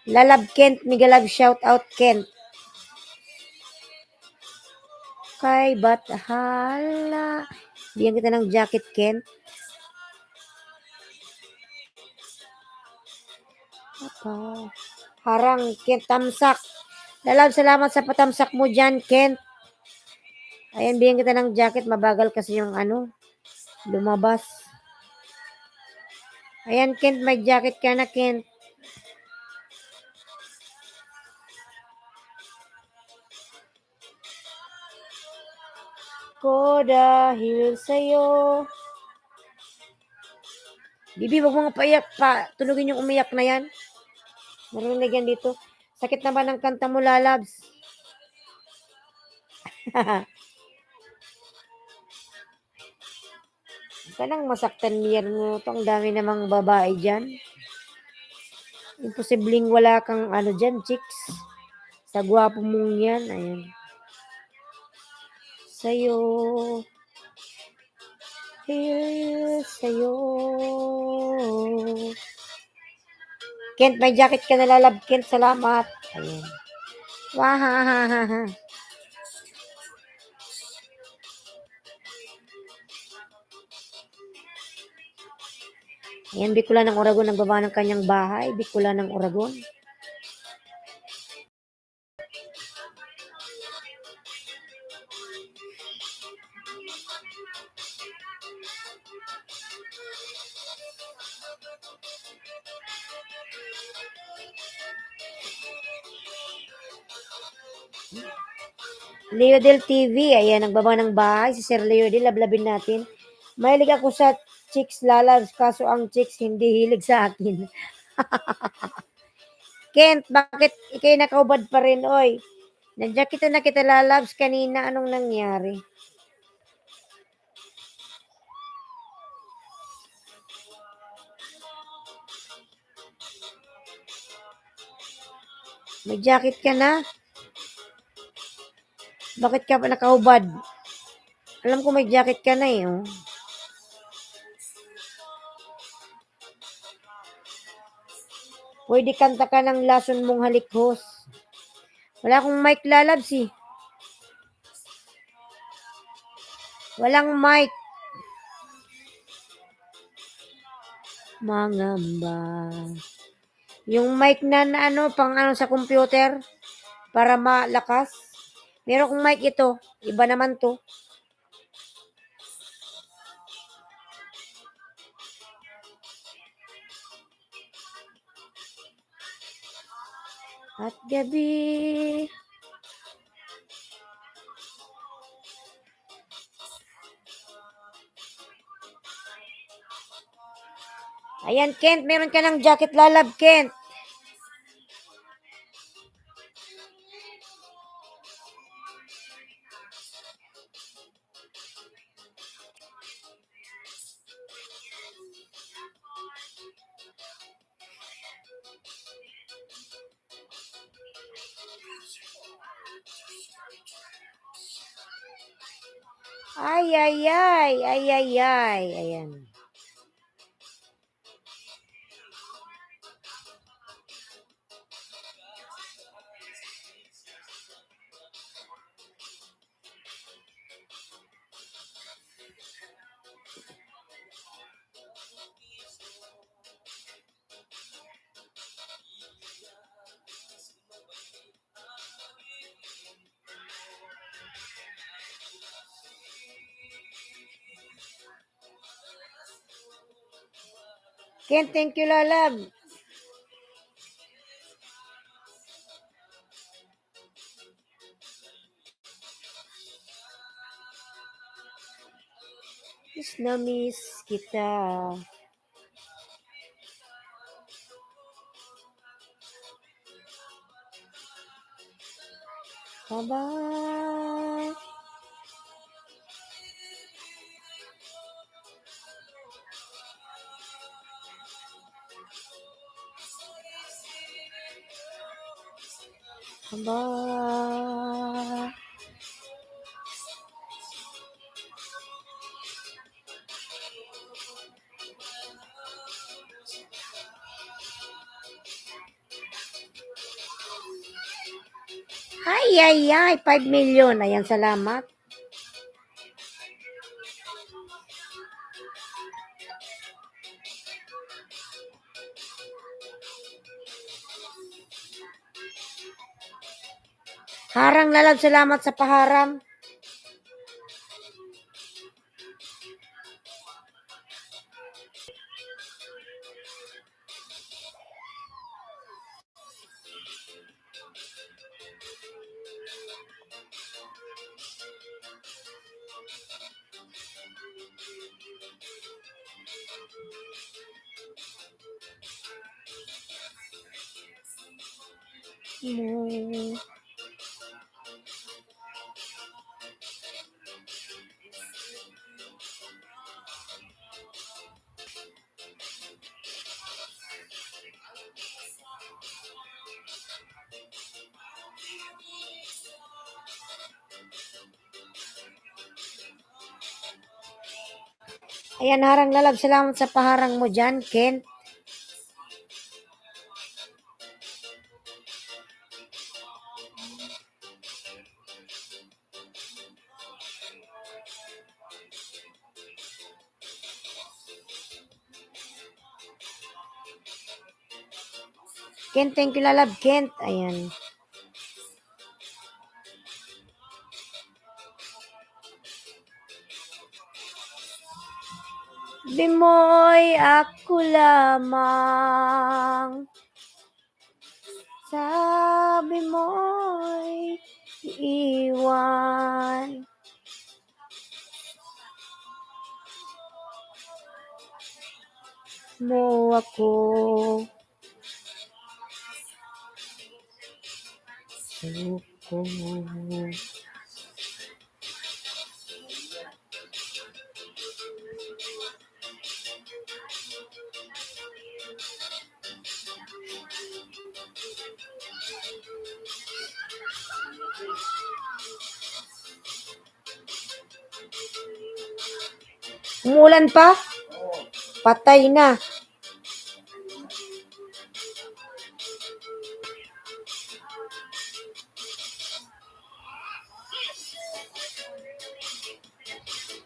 Lalab, Kent. Migalab, shout out, Kent. Kay Bathala. Bigyan kita ng jacket, Kent. Harang, Kent, tamsak. Lalab, salamat sa patamsak mo dyan, Kent. Ayan, bigyan kita ng jacket. Mabagal kasi yung lumabas. Ayan, Kent, may jacket ka na, Kent. Ko dahil sa'yo. Bibi, wag mo nga paiyak pa. Tunugin yung umiyak na yan. Narinig yan dito. Sakit na ba ng kanta mo, lalabs? Kanang masaktan niyan mo. Ang dami namang babae dyan. Imposibleng wala kang dyan, chicks. Sa gwapo mong yan. Ayan. Sa'yo. Sa'yo. Kent, may jacket ka na lalab. Kent, salamat. Ayan. Wahahaha. Ayan, Bicolan ng Oragon nagbaba ng kanyang bahay. Bicolan ng Oragon. Leodel TV, ayan, nagbaba ng bahay. Si Sir Leodel, lablabin natin. Mahilig ako sa chicks lalabs, kaso ang chicks hindi hilig sa akin. Kent, bakit ikay nakaubad pa rin, oy? Nandiyan kita lalabs kanina, anong nangyari? May jacket ka na? Bakit ka pa nakaubad? Alam ko may jacket ka na eh, oh. Pwede kanta ka ng lason mong halikhos. Wala akong mic lalabs eh. Walang mic. Mangamba. Yung mic na ano, pang ano sa computer, para malakas. Meron kong mic ito. Iba naman to. At gabi. Ayan, Kent. Meron ka ng jacket lalab, Kent. Ay, ay, ay. Ay, ay, ay. Ayan. Kent, thank you, lalab. Miss na miss kita. Bye-bye. Bye. Ay, ay, ay. 5 million. Ayan, salamat. Harang lalab, salamat sa paharam. Ayan, harang lalab, salamat sa paharang mo dyan, Ken. Kent, thank you, lalab. Kent. Ayan. Di mo'y ako lamang. Sabi mo'y iiwan. Mo ako. Suko. Umulan pa? Patay na.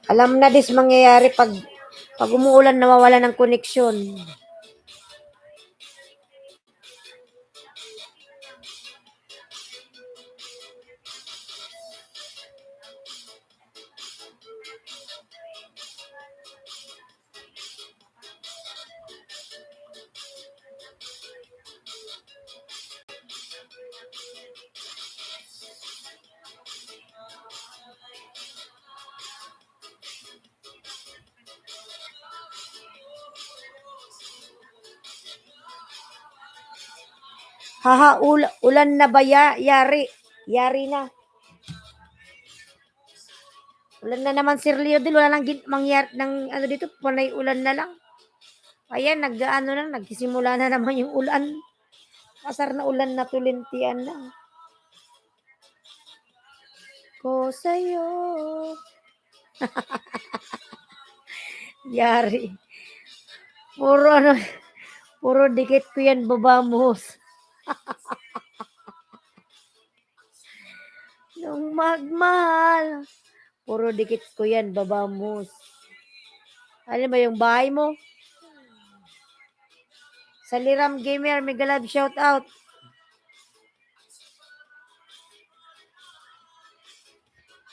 Alam na dis mangyayari pag umuulan nawawala ng koneksyon. Haha, ulan na ba yari? Yari na. Ulan na naman Sir Leo din, wala nang mangyari ng ano dito, panay ulan na lang. Ayan, nagsisimula na naman yung ulan. Kasar na ulan na tulintian na. Ko sa'yo. Yari. Puro dikit ko yan, babamos. Nung magmahal. Puro dikit ko yan, babamos. Ano ba yung bahay mo? Sa Liram Gamer, mega love shout out.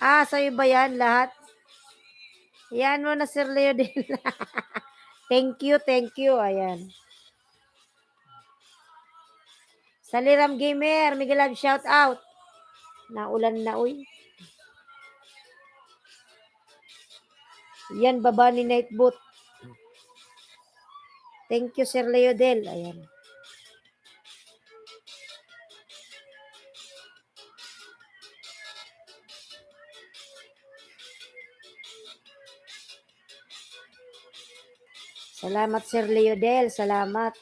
Sa'yo ba yan lahat? Yan mo na Sir Leo din. Thank you. Ayan. Sa Liram Gamer, mega love shout out. Naulan na, uy. Yan, baba ni Nightboot. Thank you, Sir Leo Del. Ayan. Salamat, Sir Leo Del. Salamat.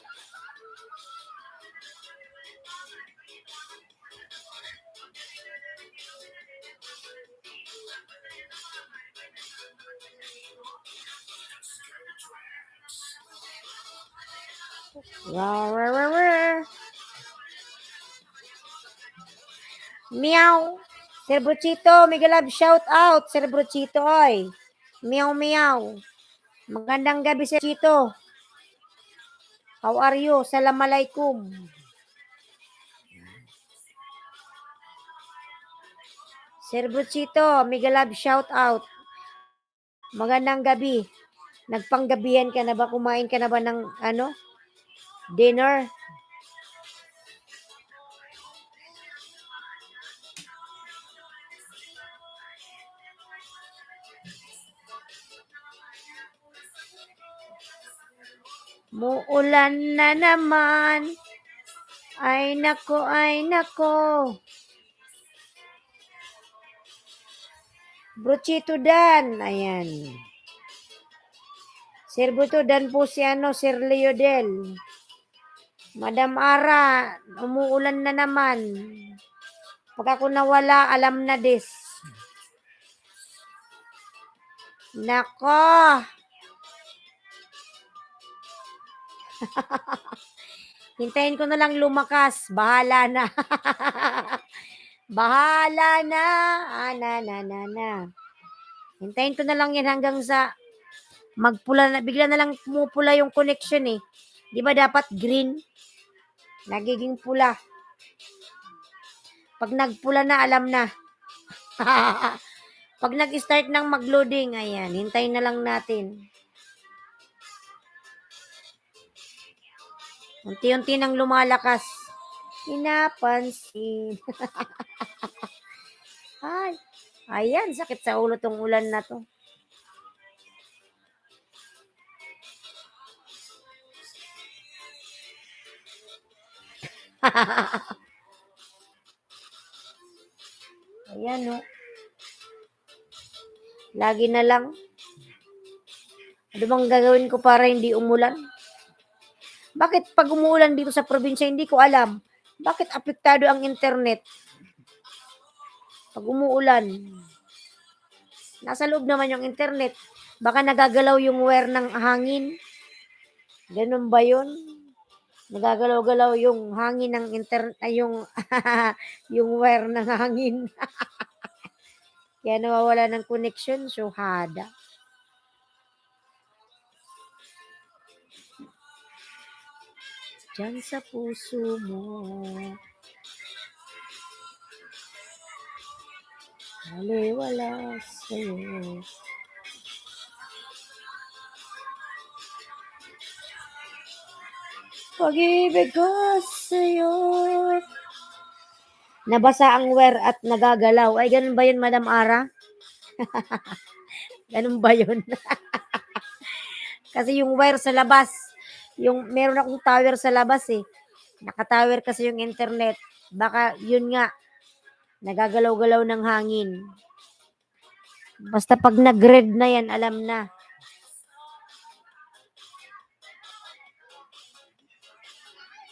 Meow. Sir Bruchito, mega love shout out. Sir Bruchito, oy. Meow. Magandang gabi, Sir Bruchito. How are you? Assalamualaikum. Sir Bruchito, mega love shout out. Magandang gabi. Nagpanggabihan ka na ba? Kumain ka na ba ng dinner? Muulan na naman. Ay nako. Bruchito Dan. Ayan. Sir Bruto Dan po si Sir Leo Del. Madam Ara, umuulan na naman. Pag ako nawala, alam na des. Nako. Hintayin ko na lang lumakas. Bahala na. Bahala na. Na. Hintayin ko na lang yan hanggang sa magpula na. Bigla na lang pumupula yung connection eh. Di ba dapat green? Nagiging pula. Pag nagpula na, alam na. Pag nag-start ng mag-loading, ayan, hintayin na lang natin. Unti-unti nang lumalakas. Pinapansin. Ay, ayan, sakit sa ulo tong ulan na to. Ayan, no. Lagi na lang. Ano bang gagawin ko para hindi umulan? Bakit pag umuulan dito sa probinsya, hindi ko alam. Bakit apektado ang internet? Pag umuulan, nasa loob naman yung internet. Baka nagagalaw yung wire ng hangin. Ganun ba yun? Nagagalaw-galaw yung hangin ng internet, ay yung, yung wire ng hangin. Kaya nawawala ng connection, syuhada. Diyan sa puso mo, wala sa'yo. Pag-ibig ko sa'yo. Nabasa ang wire at nagagalaw. Ay, ganun ba yun, Madam Ara? Ganun ba yun? Kasi yung wire sa labas, yung meron akong tower sa labas eh. Nakatower kasi yung internet. Baka yun nga, nagagalaw-galaw ng hangin. Basta pag nag-red na yan, alam na.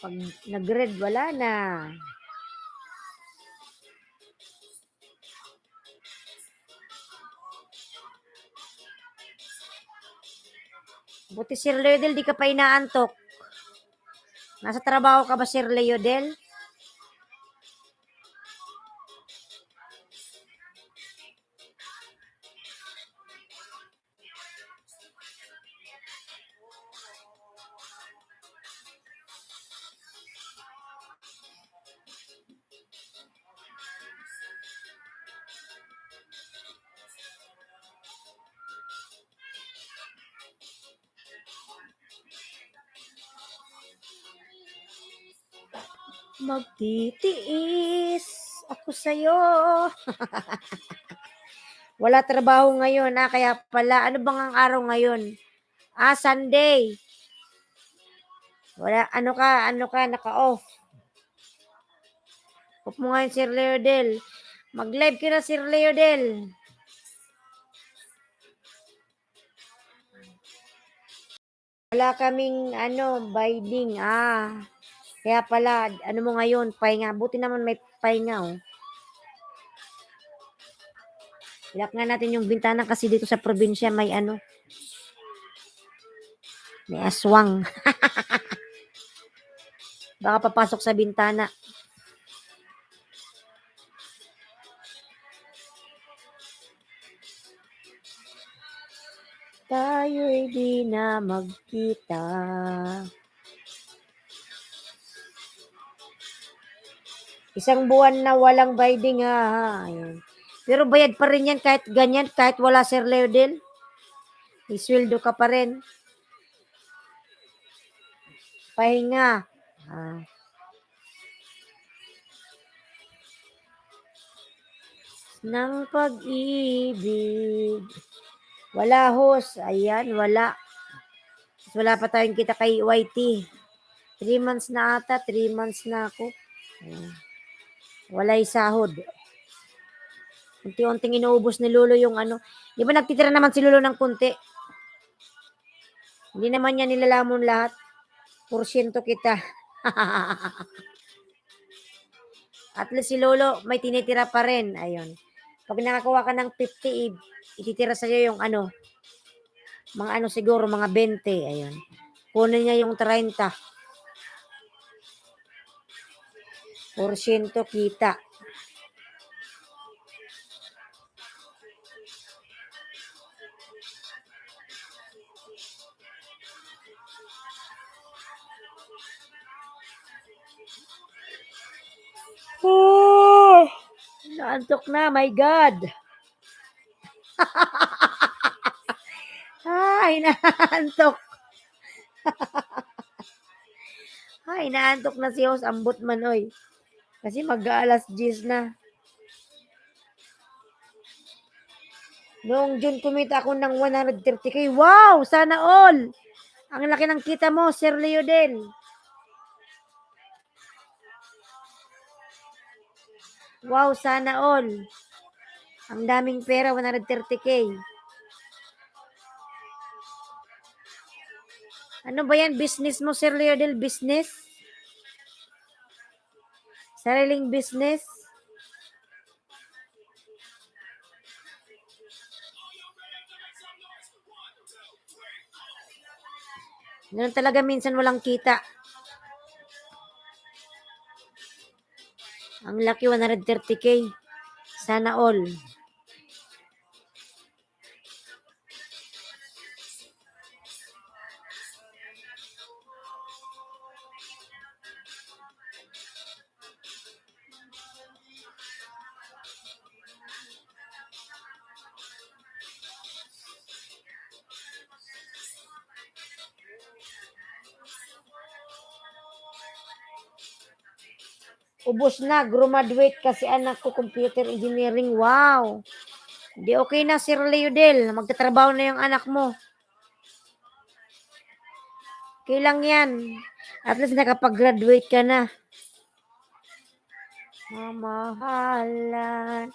Pag nag-red, wala na. Buti Sir Leodel, di ka pa inaantok. Nasa trabaho ka ba, Sir Leodel? Magtitiis ako sa'yo. Wala trabaho ngayon, kaya pala, ano bang ang araw ngayon? Sunday. Wala, ano ka, naka-off. Off mo ngayon, Sir Leodel. Mag-live ka na, Sir Leodel. Wala kaming, binding, Kaya pala, ano mo ngayon, pahinga. Buti naman may pahinga, oh. Ilak nga natin yung bintana kasi dito sa probinsya may may aswang. Baka papasok sa bintana. Tayo'y di na magkita. Isang buwan na walang binding, Ayan. Pero bayad pa rin yan kahit ganyan, kahit wala Sir Leodel. Isweldo ka pa rin. Pahinga. Ng pag-ibig. Wala host. Ayan, wala. Wala pa tayong kita kay YT. 3 months na ata. 3 months na ako. Ayan. Walay sahod. Unti-unting inuubos ni Lolo yung Di ba nagtitira naman si Lolo ng kunti? Hindi naman niya nilalamon lahat. Porsyento kita. At least si Lolo may tinitira pa rin. Ayun. Pag nakakuha ka ng 50, ititira sa'yo yung mga siguro, mga 20. Ayun. Kunin niya yung 30. Porsyento kita. Oh, naantok na, my God. Ay, naantok. Ay, naantok na si host. Ambot man, oy. Kasi mag-aalas 10 na. Noong June, kumita ako ng 130k. Wow! Sana all! Ang laki ng kita mo, Sir Leodel. Wow, sana all. Ang daming pera, 130k. Ano ba yan? Business mo, Sir Leodel? Business? Sariling business? Ganun talaga minsan walang kita. Ang laki, 130k. Sana all. Ubos na, graduate kasi anak ko computer engineering. Wow! Di okay na, Sir Leodel. Magtatrabaho na yung anak mo. Okay lang yan. At least nakapag-graduate ka na. Mamahalan.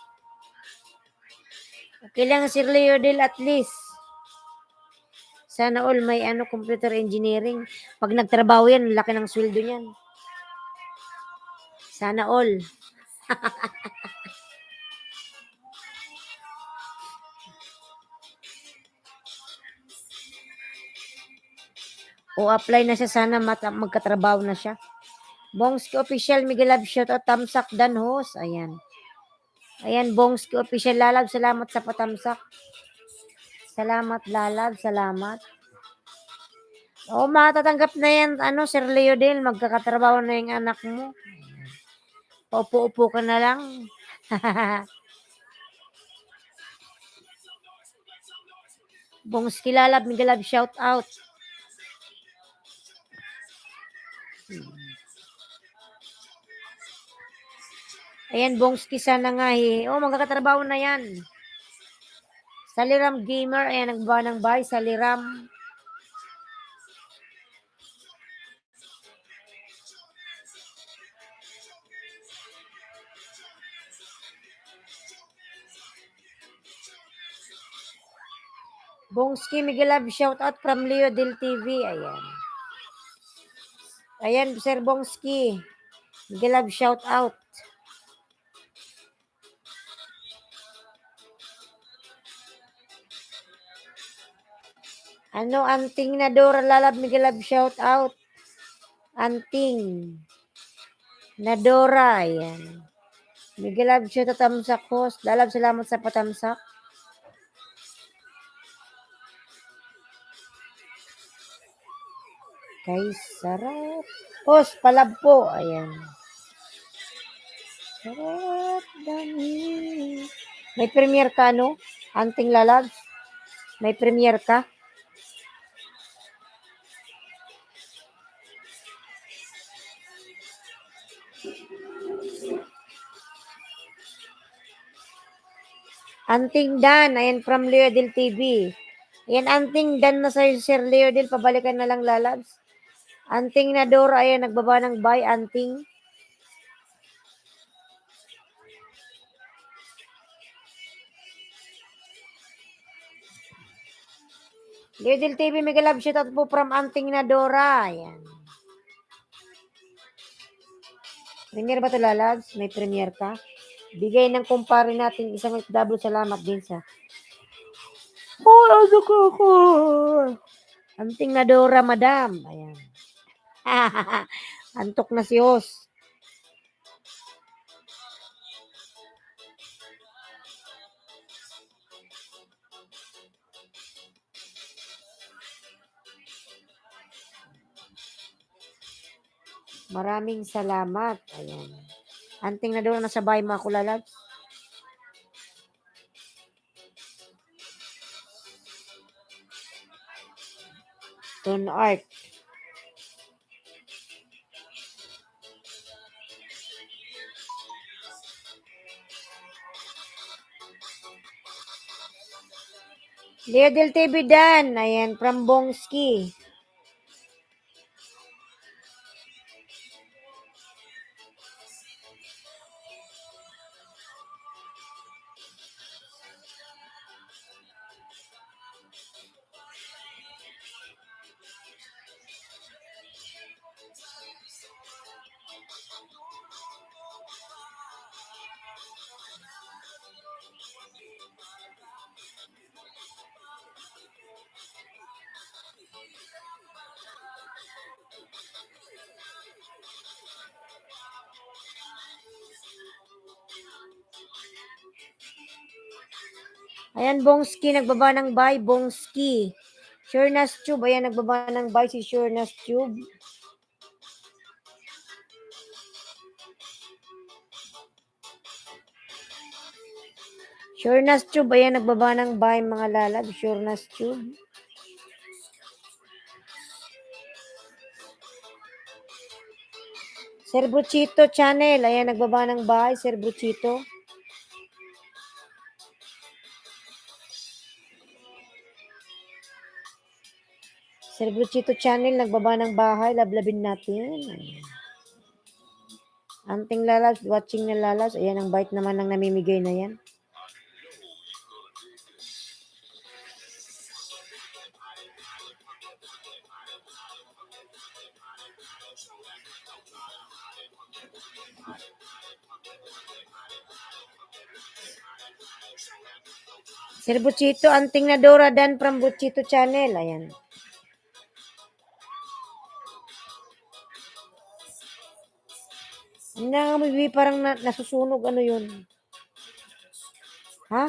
Okay lang, Sir Leodel, at least. Sana all may computer engineering. Pag nagtrabaho yan, laki ng sweldo niyan. Sana all. O apply na siya, sana magkatrabaho na siya. Bongski Official, Miguel Love, shoutout, tamsak, dan host. Ayan. Ayan, Bongski Official, Lalab, salamat sa patamsak. Salamat, Lalab, salamat. O, matatanggap na yan, Sir Leodel, magkakatrabaho na yung anak mo. Paupo-upo ka na lang. Bongski, Lalab, Miguel Love, shoutout. Ayan, Bongski, sana nga eh. O, magkakatrabaho na yan. Saliram Gamer, ayan, nagbawa ng bahay. Saliram. Bongski, Miguel Love, shoutout from Leo Del TV. Ayan. Ayan, Sir Bongski. Miguel Love, shoutout. Anting na Dora, Lalab, Miguel Love, shoutout. Anting na Dora, ayan. Miguel Love, shoutout, tamsak host. Lalab, salamat sa patamsak. Kay sarap. Host, palab po. Ayan. Sarap dami. May premiere ka, no? Anting Lalabs? May premiere ka? Anting Dan, ayan from Leodel TV. Ayan, Anting Dan na sa'yo, Sir Leodel, pabalikan na lang, Lalabs. Anting na Dora, ayan, nagbaba ng buy, Anting. Leodel TV, Miguel Love, shoutout po from Anting na Dora. Ayan. Premiere ba ito, Lalabs? May premiere ka? Bigay ng kumpare natin isang double salamat din sa ano ko. Anting na Dora, madam. Ayan. Antok na si host. Maraming salamat. Ayan. Anting na doon nasa bahay mga kulalabs. Tone art. Leo Del TV Dan. Ayan, from Bongski. Ayan, Bongski, nagbaba ng buy. Bongski. Surenas Tube. Ayan, nagbaba ng buy si Surenas Tube. Surenas Tube. Ayan, nagbaba ng buy mga lalab. Surenas Tube. Sir Bruchito Channel. Ayan, nagbaba ng buy. Sir Bruchito. Sir Bruchito Channel, nagbaba ng bahay. Lablabin natin. Ayan. Anting lalabs, watching na lalabs. Ayan, ang bite naman ng namimigay na yan. Sir Buchito, anting na Dora Dan from Buchito Channel. Ayan. Nangangamoy, parang nasusunog. Ano yun? Ha?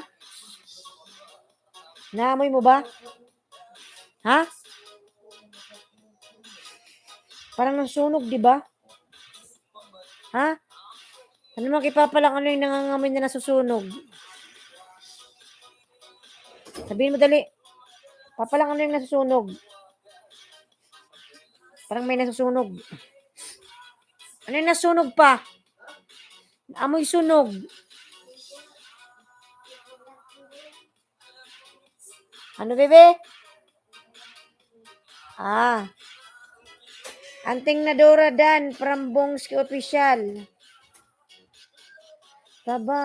Naamoy mo ba? Ha? Parang nasusunog, di ba? Ha? Ano makipapalang ano yung nangangamoy na nasusunog? Sabihin mo dali. Papalang ano yung nasusunog? Parang may nasusunog. Ano yung nasusunog pa? Amoy sunog. Ano, bebe? Anting na Dora Dan from Bongski Official. Taba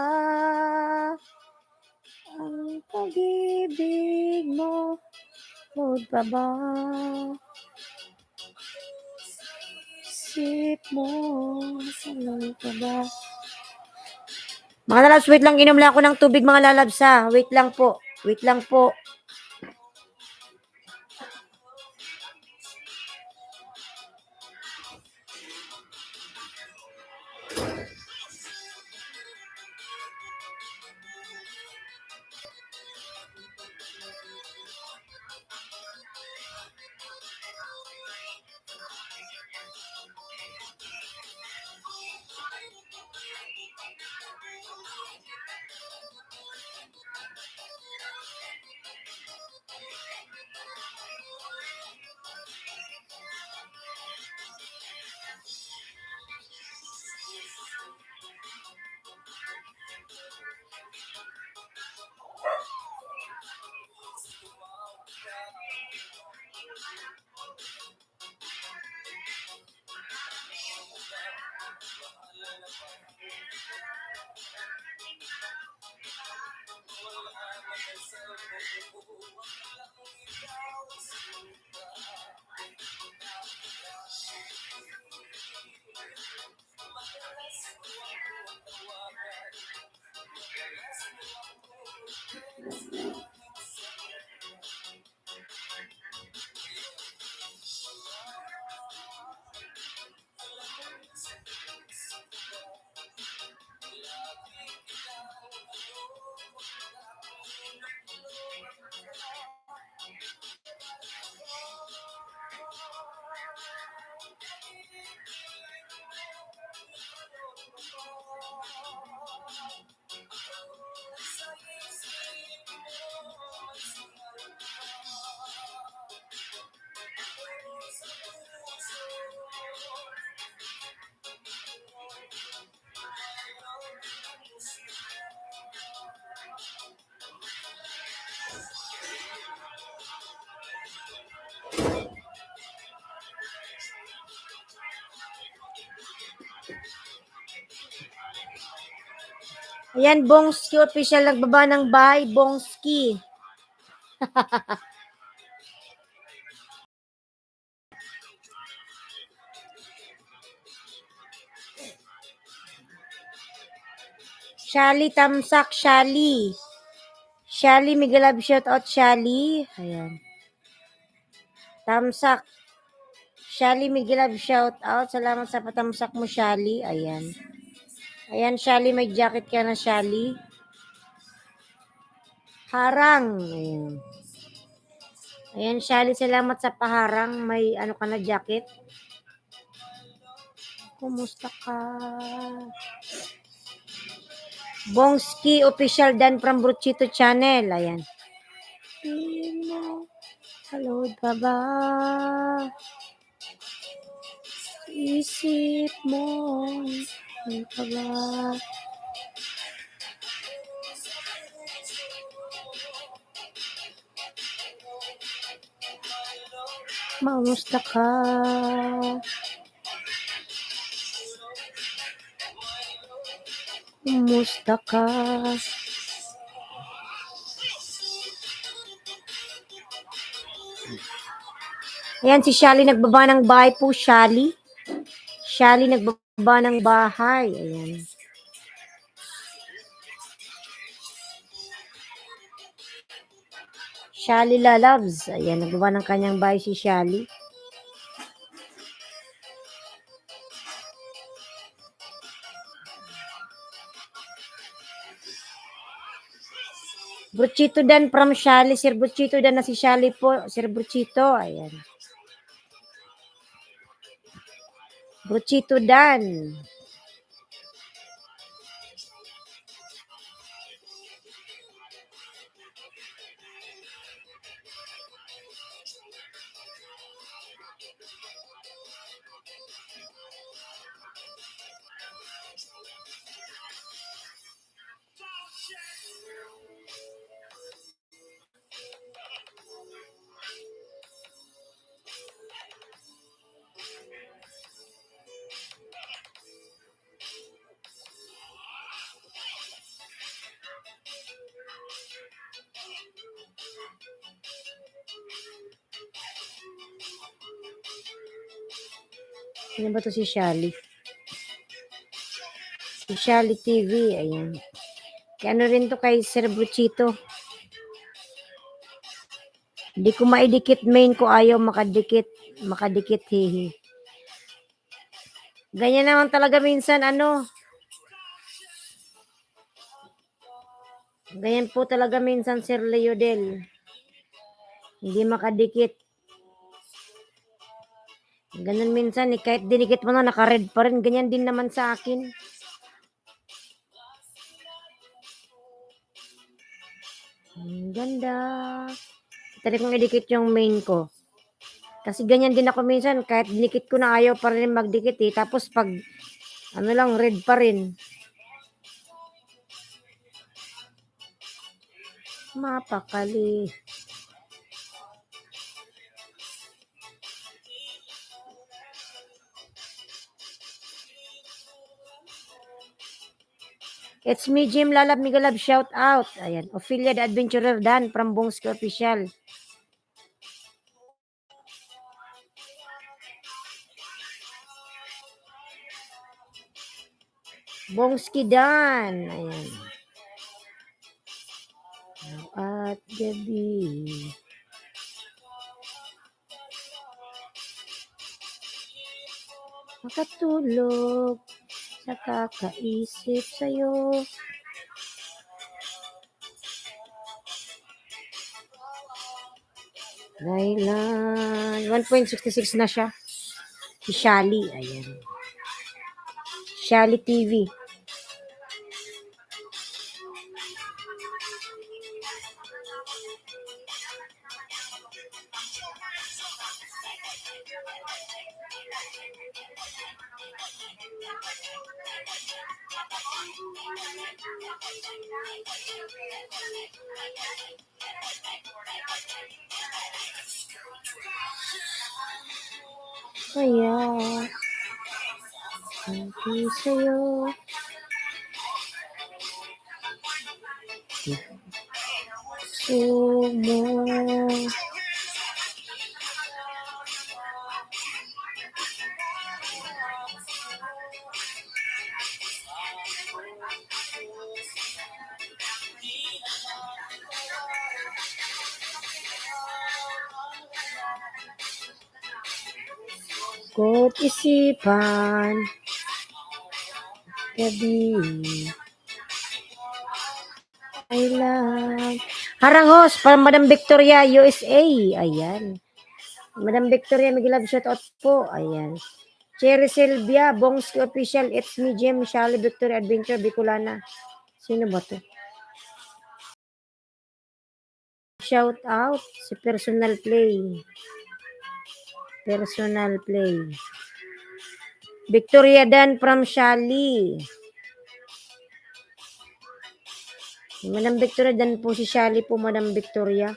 ang pag-ibig mo, huwag pa ba? Isip mo, salay ka ba? Mga lalabs, wait lang, inom lang ako ng tubig mga lalabs ha. Wait lang po. Wait lang po. Ayan, Bongski official nagbaba ng bahay, Bongski. Shali Tamsak, Shali. Shali, Migalab, shout out, Shali. Ayan. Tamsak. Shali, Migalab, shout out. Salamat sa patamsak mo, Shali. Ayan. Ayan, Shali, may jacket ka na, Shali. Harang. Ayan. Ayan, Shali, salamat sa paharang. May ano ka na, jacket. Kumusta ka? Bongski official Dan from Bruchito channel. Ayan. Hello, baba. Isip mo. Ano ka ba? Mamusta ka? Kumusta ka? Ayan, si Shali nagbaba ng bahay po, Shali. Shali nagbaba ng bahay. Ayan. Shali Lalabs. Ayan, nagbaba ng kanyang bahay si Shali. Bruchito Dan from Shali. Sir Bruchito Dan na si Shali po. Sir Bruchito. Ayan. Bruchito Dan. Sino ba to si Shali? Si Shali TV. Ayan. Kaya ano rin to kay Sir Bruchito. Hindi ko maidikit main ko. Ayaw makadikit. Makadikit hihi. Ganyan naman talaga minsan ano. Ganyan po talaga minsan Sir Leodel. Hindi makadikit. Ganun minsan eh. Kahit dinikit mo na naka-red pa rin. Ganyan din naman sa akin. Ang ganda. Tari kong idikit yung main ko. Kasi ganyan din ako minsan. Kahit dinikit ko na ayaw pa rin magdikit eh. Tapos pag ano lang red pa rin. Mapakali. It's me, Jim Lalab Migalab. Shout out. Ayan. Ophelia the Adventurer Dan from Bongski Official. Bongski Dan. Ayan. At gabi. Makatulog sa kakaisip sa'yo. Kailan? 1.66 na siya. Si Shali. Ayan. Shali TV. Kaya, sabi sa'yo, Sumo. Ko't isipan, gabi, I love. Harangos, para Madam Victoria, USA. Ayan. Madam Victoria, mag-love shoutout po. Ayan. Cherry Sylvia, Bongski Official, It's Me, Jem, Shally, Victoria Adventure, Bicolana. Sino ba to? Shout out si Personal Play. Personal Play. Victoria Dan from Shally. Madam Victoria Dan po si Shally po, Madam Victoria.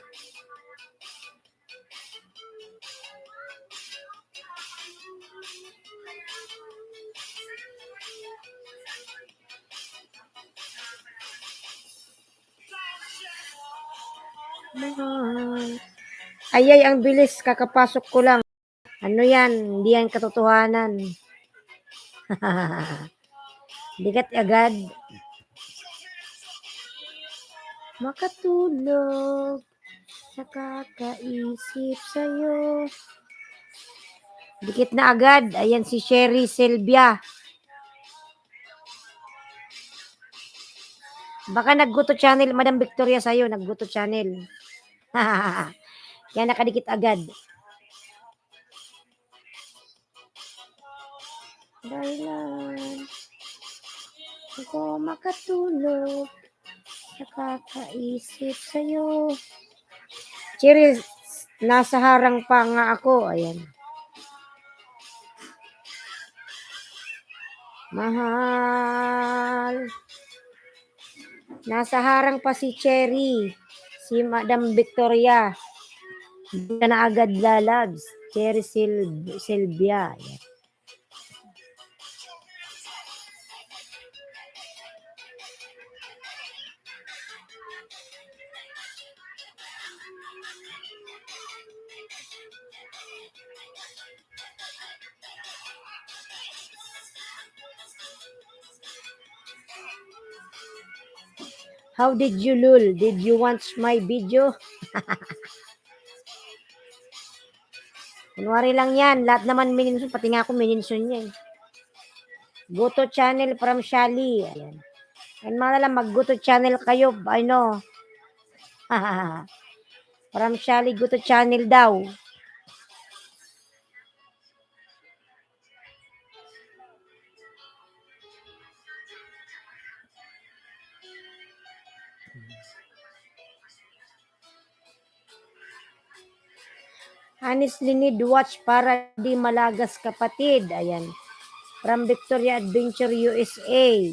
Ayay, ang bilis. Kakapasok ko lang. Ano yan? Hindi yan katotohanan. Bigat agad. Makatulog sa kakaisip sa'yo. Dikit na agad. Ayan si Cherry Sylvia. Baka nagguto channel, Madam Victoria sa'yo. Nagguto channel. Kaya nakadikit agad. Dahilan ako makatulog sa kakaisip sa'yo. Cherry, nasa harang pa nga ako. Ayan. Mahal. Nasa harang pa si Cherry. Si Madam Victoria. Hindi ka na agad lalabs. Cherry Sylvia. Ayan. How did you, Lul? Did you watch my video? Kunwari lang yan. Lahat naman mininsun. Pati nga ako mininsun yan. Go to channel from Shally. Ayan. And mga lang, mag-go to channel kayo. I know. From Shally, go to channel daw. Honestly, need watch para di malagas kapatid. Ayan. From Victoria Adventure USA.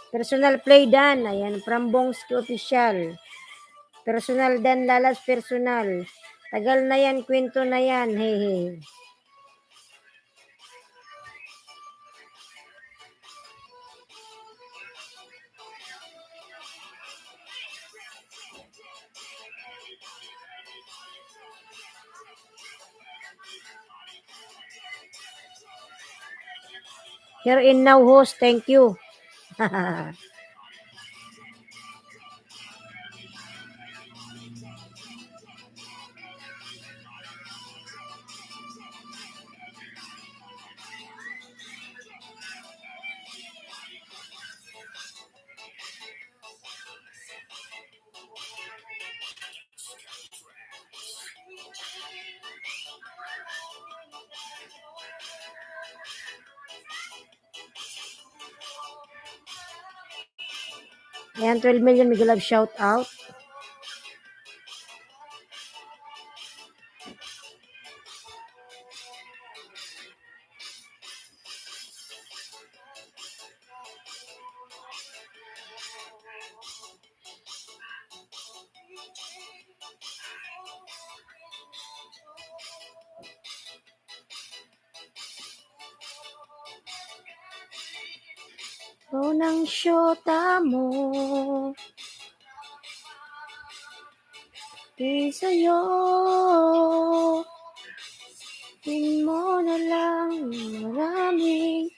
Personal Play Dan. Ayan. From Bongski Official. Personal Dan Lalas Personal. Tagal na yan. Kwento na yan. Hehe. Here in now, host. Thank you. Ayan, 12 million Miguel Love shout out. O ng syota mo. Di sa'yo. Tin mo na lang maraming